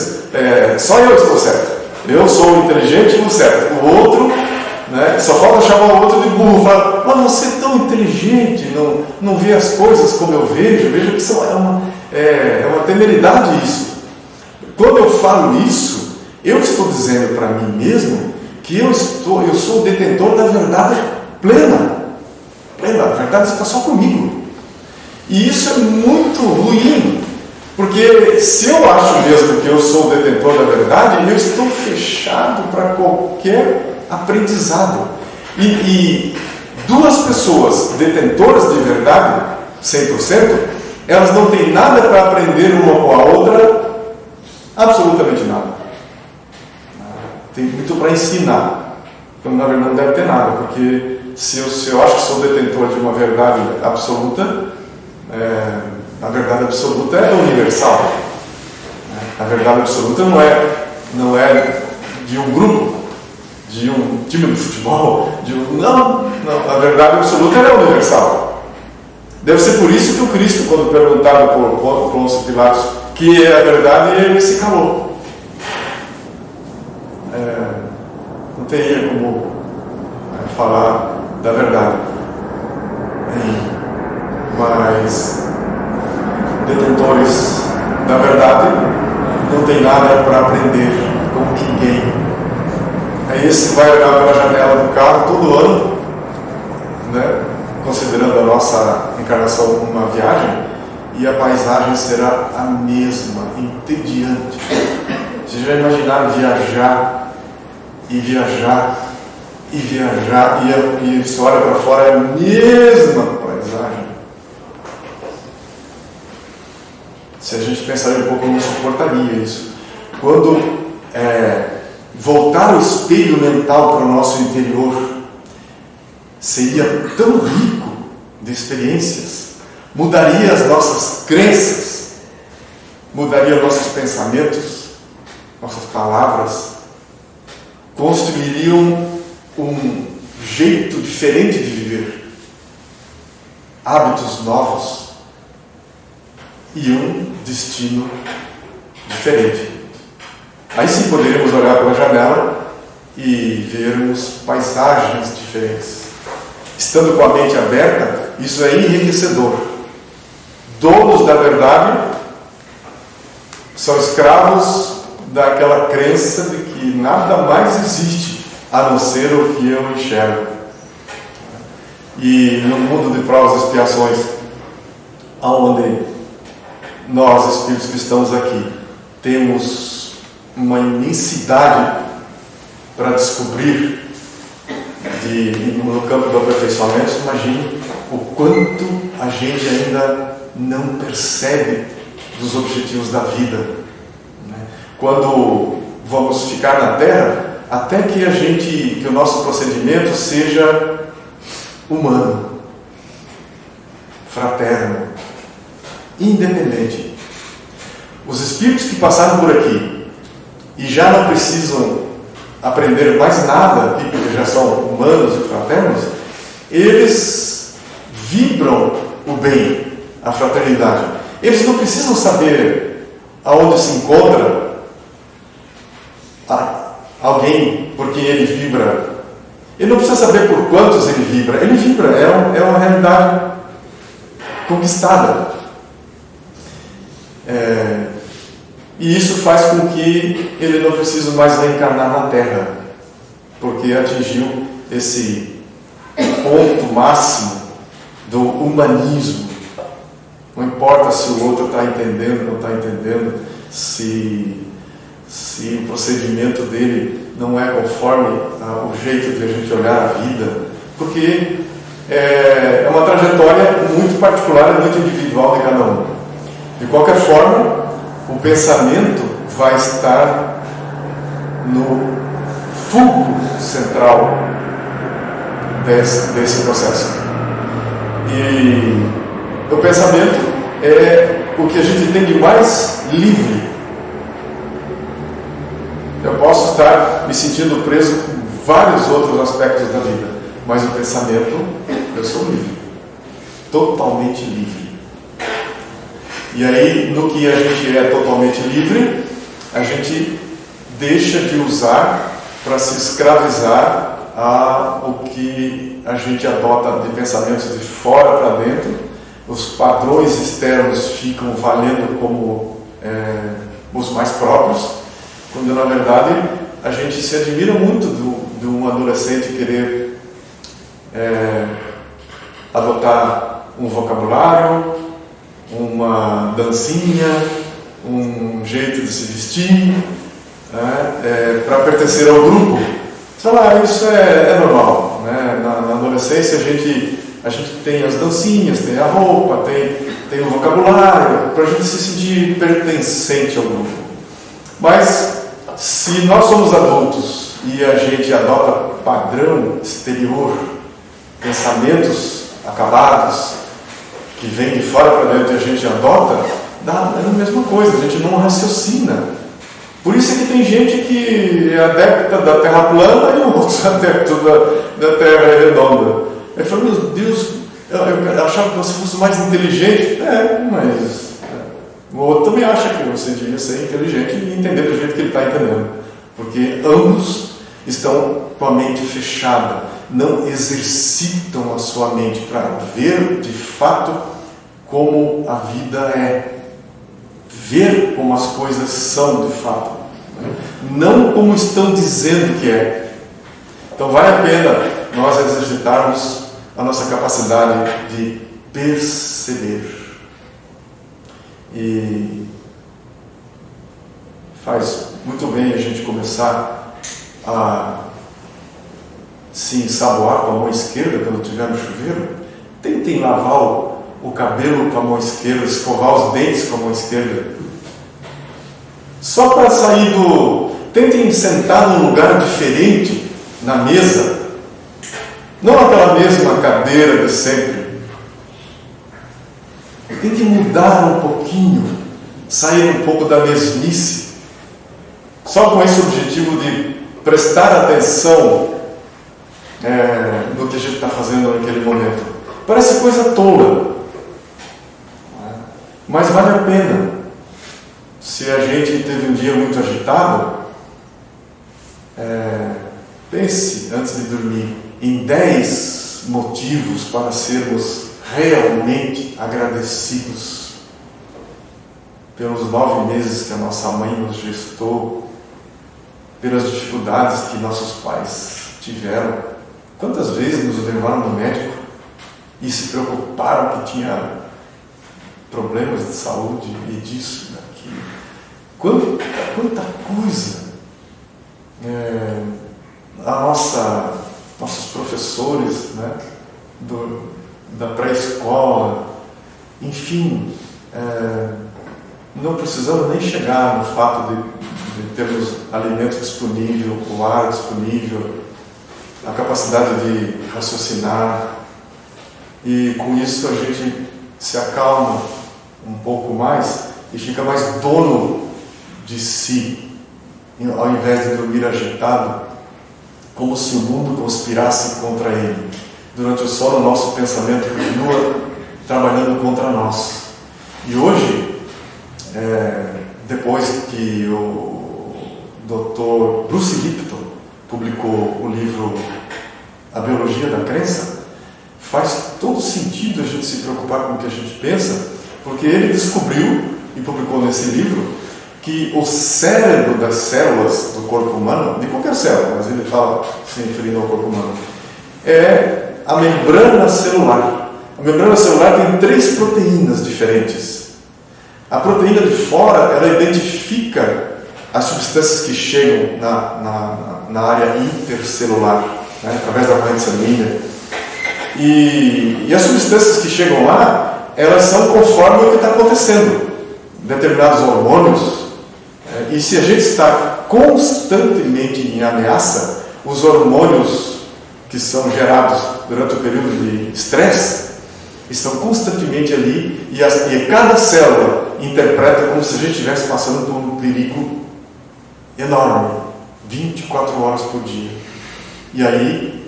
Só eu estou certo. Eu sou inteligente e o certo. O outro, né, só falta chamar o outro de burro. Falar, mas você é tão inteligente, não vê as coisas como eu vejo. Veja que é uma temeridade isso. Quando eu falo isso, eu estou dizendo para mim mesmo que eu sou o detentor da verdade plena. A verdade está só comigo. E isso é muito ruim. Porque se eu acho mesmo que eu sou o detentor da verdade, eu estou fechado para qualquer aprendizado. E duas pessoas detentoras de verdade, 100%, elas não têm nada para aprender uma com a outra, absolutamente nada. Tem muito para ensinar. quando na verdade não deve ter nada, porque se eu acho que sou detentor de uma verdade absoluta, a verdade absoluta é universal. A verdade absoluta não é de um grupo, de um time de futebol, não, a verdade absoluta é universal. Deve ser por isso que o Cristo, quando perguntado por Pôncio Pilatos que é a verdade, ele se calou. Não teria como falar da verdade. Mas detentores da verdade não tem nada para aprender com ninguém. É esse que vai olhar pela janela do carro todo ano, né? Considerando a nossa encarnação como uma viagem, e a paisagem será a mesma, entediante. Vocês já imaginaram viajar e viajar e viajar, e você olha para fora, é a mesma paisagem? Se a gente pensaria um pouco, não suportaria isso. Quando voltar o espelho mental para o nosso interior, seria tão rico de experiências, mudaria as nossas crenças, mudaria nossos pensamentos, nossas palavras, construiriam um jeito diferente de viver, hábitos novos e um destino diferente. Aí sim poderíamos olhar pela janela e vermos paisagens diferentes. Estando com a mente aberta, isso é enriquecedor. Donos da verdade são escravos daquela crença de que nada mais existe a não ser o que eu enxergo. E no mundo de provas e expiações, onde nós, espíritos que estamos aqui, temos uma imensidade para descobrir no campo do aperfeiçoamento, imagine o quanto a gente ainda não percebe dos objetivos da vida, né? Quando vamos ficar na Terra, até que o nosso procedimento seja humano, fraterno, independente. Os espíritos que passaram por aqui e já não precisam aprender mais nada aqui, porque já são humanos e fraternos, eles vibram o bem, a fraternidade. Eles não precisam saber aonde se encontra alguém por quem ele vibra. Ele não precisa saber por quantos ele vibra. Ele vibra, é uma realidade conquistada. E isso faz com que ele não precise mais reencarnar na Terra, porque atingiu esse ponto máximo do humanismo. Não importa se o outro está entendendo ou não está entendendo, se o procedimento dele não é conforme o jeito de a gente olhar a vida, porque é uma trajetória muito particular e muito individual de cada um. De qualquer forma, o pensamento vai estar no fulcro central desse processo. E o pensamento é o que a gente tem de mais livre. Eu posso estar me sentindo preso com vários outros aspectos da vida, mas o pensamento, eu sou livre, totalmente livre. E aí, no que a gente é totalmente livre, a gente deixa de usar para se escravizar ao que a gente adota de pensamentos de fora para dentro. Os padrões externos ficam valendo como os mais próprios, quando na verdade a gente se admira muito de um adolescente querer adotar um vocabulário, uma dancinha, um jeito de se vestir, para pertencer ao grupo. Sei lá, isso é normal, né? Na adolescência a gente tem as dancinhas, tem a roupa, tem o vocabulário, para a gente se sentir pertencente ao grupo. Mas se nós somos adultos e a gente adota padrão exterior, pensamentos acabados, que vêm de fora para dentro e a gente adota, é a mesma coisa, a gente não raciocina. Por isso é que tem gente que é adepta da terra plana e outros adeptos da terra redonda. Ele falou, meu Deus, eu achava que você fosse mais inteligente. Mas o outro também acha que você devia ser inteligente e entender do jeito que ele está entendendo. Porque ambos estão com a mente fechada, não exercitam a sua mente para ver de fato como a vida é. Ver como as coisas são de fato, não como estão dizendo que é. Então vale a pena nós exercitarmos a nossa capacidade de perceber. E faz muito bem a gente começar a se ensaboar com a mão esquerda quando estiver no chuveiro. Tentem lavar o cabelo com a mão esquerda, escovar os dentes com a mão esquerda. Só para sair tentem sentar num lugar diferente na mesa, não aquela mesma cadeira de sempre. Tentem mudar um pouquinho, sair um pouco da mesmice, só com esse objetivo de prestar atenção no que a gente está fazendo naquele momento. Parece coisa tola, mas vale a pena. Se a gente teve um dia muito agitado, pense, antes de dormir, em 10 motivos para sermos realmente agradecidos pelos 9 meses que a nossa mãe nos gestou, pelas dificuldades que nossos pais tiveram. Quantas vezes nos levaram no médico e se preocuparam que tinha problemas de saúde e disso, daquilo. Quanta coisa. Nossos professores, né, da pré-escola, enfim, não precisamos nem chegar no fato de termos alimento disponível, o ar disponível, a capacidade de raciocinar, e com isso a gente se acalma um pouco mais e fica mais dono de si, ao invés de dormir agitado, como se o mundo conspirasse contra ele. Durante o sono, o nosso pensamento continua trabalhando contra nós. E hoje, depois que o Dr. Bruce Lipton publicou o livro A Biologia da Crença, faz todo sentido a gente se preocupar com o que a gente pensa, porque ele descobriu, e publicou nesse livro, que o cérebro das células do corpo humano, de qualquer célula, mas ele estava se referindo ao corpo humano, é a membrana celular. A membrana celular tem 3 proteínas diferentes. A proteína de fora, ela identifica as substâncias que chegam na área intercelular, né, através da corrente sanguínea. E as substâncias que chegam lá, elas são conforme o que está acontecendo. Determinados hormônios, e se a gente está constantemente em ameaça, os hormônios que são gerados durante o período de estresse estão constantemente ali, e cada célula interpreta como se a gente estivesse passando por um perigo enorme, 24 horas por dia. E aí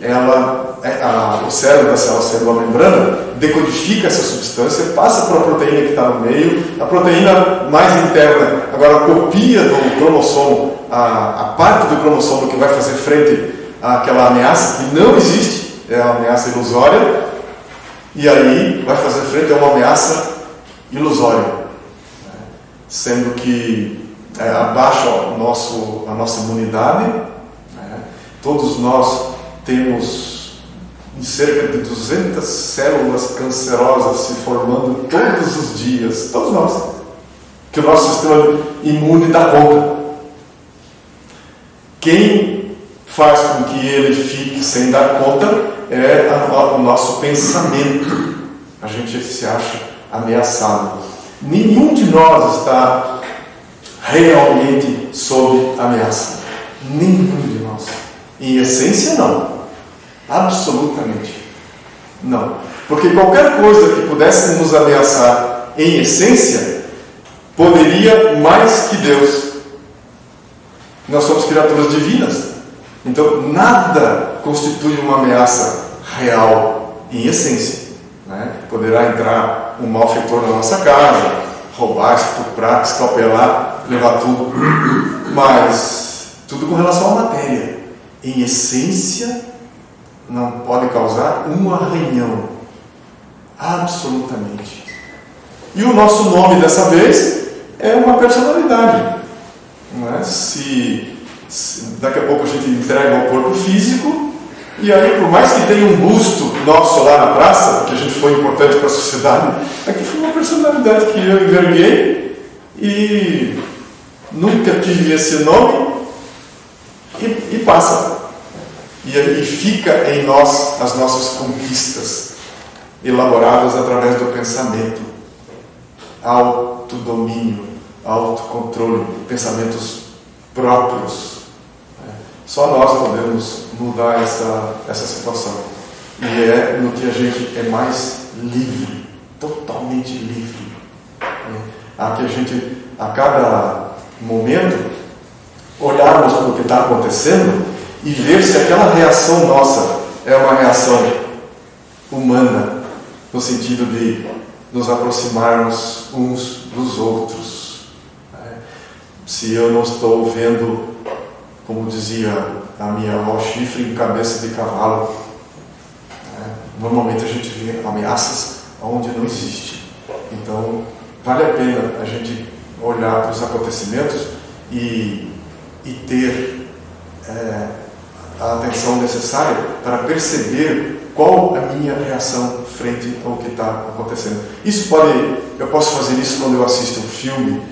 o cérebro da célula membrana decodifica essa substância, passa para a proteína que está no meio, a proteína mais interna agora copia do cromossomo a parte do cromossomo que vai fazer frente àquela ameaça que não existe, é uma ameaça ilusória, e aí vai fazer frente a uma ameaça ilusória, sendo que abaixa a nossa imunidade. Todos nós temos cerca de 200 células cancerosas se formando todos os dias, todos nós, que o nosso sistema imune dá conta. Quem faz com que ele fique sem dar conta é o nosso pensamento. A gente se acha ameaçado. Nenhum de nós está realmente sob ameaça. Nenhum de nós. Em essência, não. Absolutamente não. Porque qualquer coisa que pudesse nos ameaçar em essência poderia mais que Deus. Nós somos criaturas divinas. Então, nada constitui uma ameaça real em essência. Né? Poderá entrar um malfeitor na nossa casa, roubar, estuprar, escalpelar, levar tudo. Mas tudo com relação à matéria. Em essência, não pode causar um arranhão. Absolutamente. E o nosso nome dessa vez é uma personalidade. Não é? Se daqui a pouco a gente entrega o corpo físico, e aí, por mais que tenha um busto nosso lá na praça, que a gente foi importante para a sociedade, aqui foi uma personalidade que eu enverguei e nunca tive esse nome e passa. E aí fica em nós as nossas conquistas, elaboradas através do pensamento, autodomínio, autocontrole, pensamentos próprios. Só nós podemos mudar essa situação. E é no que a gente é mais livre, totalmente livre. A que a gente, a cada momento, olharmos para o que está acontecendo e ver se aquela reação nossa é uma reação humana, no sentido de nos aproximarmos uns dos outros. Se eu não estou vendo, como dizia a minha avó, chifre em cabeça de cavalo, normalmente a gente vê ameaças onde não existe. Então, vale a pena a gente olhar para os acontecimentos e ter a atenção necessária para perceber qual a minha reação frente ao que está acontecendo. Eu posso fazer isso quando eu assisto um filme,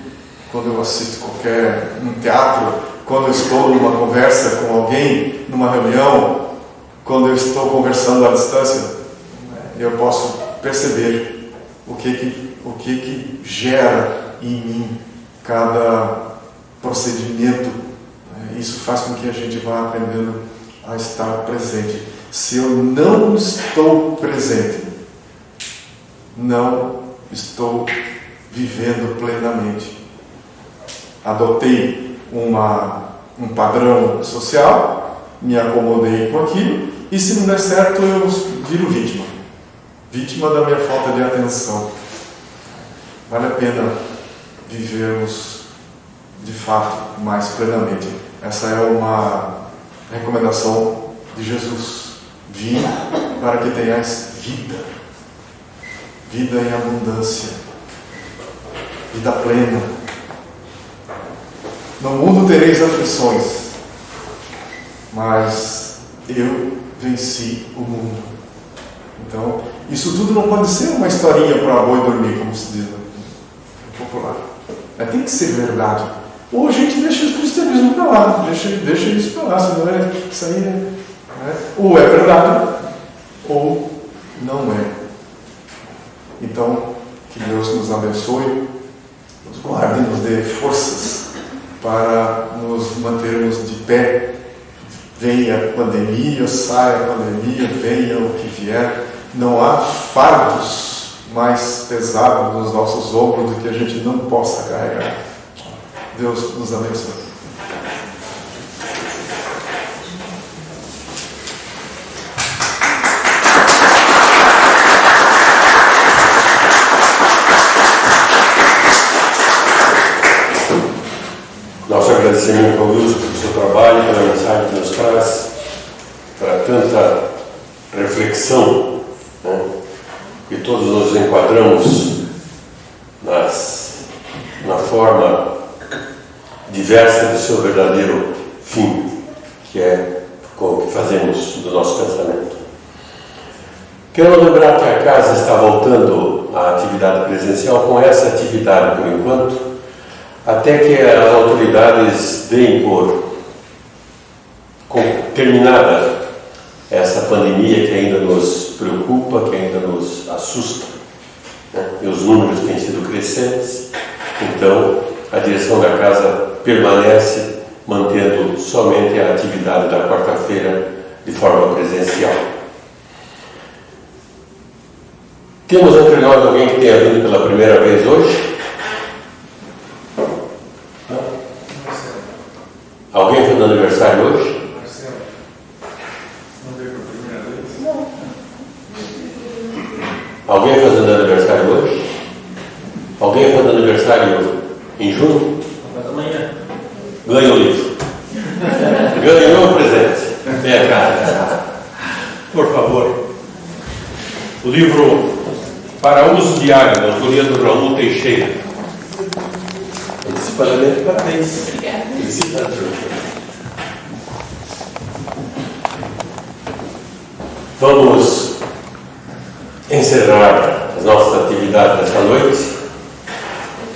quando eu assisto um teatro, quando eu estou numa conversa com alguém, numa reunião, quando eu estou conversando à distância, eu posso perceber o que gera em mim cada procedimento. Isso faz com que a gente vá aprendendo a estar presente. Se eu não estou presente, não estou vivendo plenamente. Adotei um padrão social, me acomodei com aquilo, e se não der certo, eu viro vítima. Vítima da minha falta de atenção. Vale a pena vivermos, de fato, mais plenamente. Essa é uma recomendação de Jesus. Vim para que tenhais vida. Vida em abundância. Vida plena. No mundo tereis aflições, mas eu venci o mundo. Então, isso tudo não pode ser uma historinha para boi dormir, como se diz no popular. Tem que ser verdade. Ou a gente deixa o cristianismo para lá, deixa isso para lá, senão isso aí ou é verdade, ou não é. Então, que Deus nos abençoe, nos guarde, nos dê forças para nos mantermos de pé. Venha a pandemia, saia a pandemia, venha o que vier. Não há fardos mais pesados nos nossos ombros do que a gente não possa carregar. Deus nos abençoe. Nosso agradecimento ao Wilson pelo seu trabalho, pela mensagem que nos traz, para tanta reflexão, né? Que todos nos enquadramos na forma diversa do seu verdadeiro fim, que é o que fazemos do nosso pensamento. Quero lembrar que a casa está voltando à atividade presencial com essa atividade por enquanto, até que as autoridades deem por terminada essa pandemia que ainda nos preocupa, que ainda nos assusta, né? E os números têm sido crescentes. Então, a direção da casa permanece mantendo somente a atividade da quarta-feira de forma presencial. Temos entre nós alguém que tenha vindo pela primeira vez hoje? Não? Alguém fazendo aniversário hoje? Marcelo, não veio pela primeira vez? Não. Alguém fazendo aniversário hoje? Alguém fazendo aniversário em junho? Amanhã. Ganha o livro. Ganhou o presente. Venha cá. Por favor. O livro Para Uso Diário, da autoria do Raul Teixeira. Antecipadamente, parabéns. Felicidades. Vamos encerrar as nossas atividades desta noite,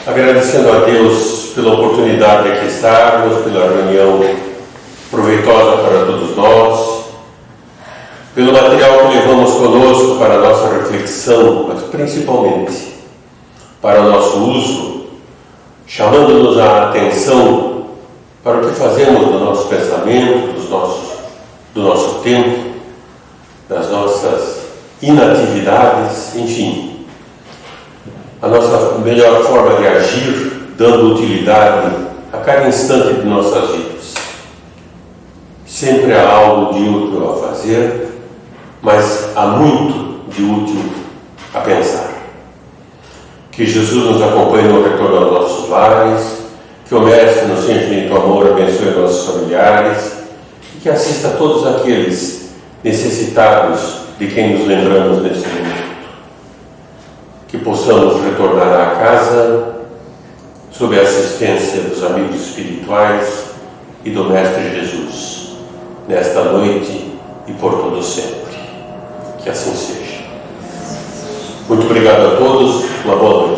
agradecendo a Deus pela oportunidade de aqui estarmos, pela reunião proveitosa para todos nós, pelo material que levamos conosco para a nossa reflexão, mas principalmente para o nosso uso, chamando-nos a atenção para o que fazemos do nosso pensamento, do nosso tempo, das nossas inatividades, enfim, a nossa melhor forma de agir, dando utilidade a cada instante de nossas vidas. Sempre há algo de útil a fazer, mas há muito de útil a pensar. Que Jesus nos acompanhe no retorno aos nossos lares, que o Mestre, no seu infinito amor, abençoe nossos familiares e que assista a todos aqueles necessitados de quem nos lembramos neste momento. Que possamos retornar à casa sob a assistência dos amigos espirituais e do Mestre Jesus, nesta noite e por todo sempre. Que assim seja. Muito obrigado a todos, uma boa noite.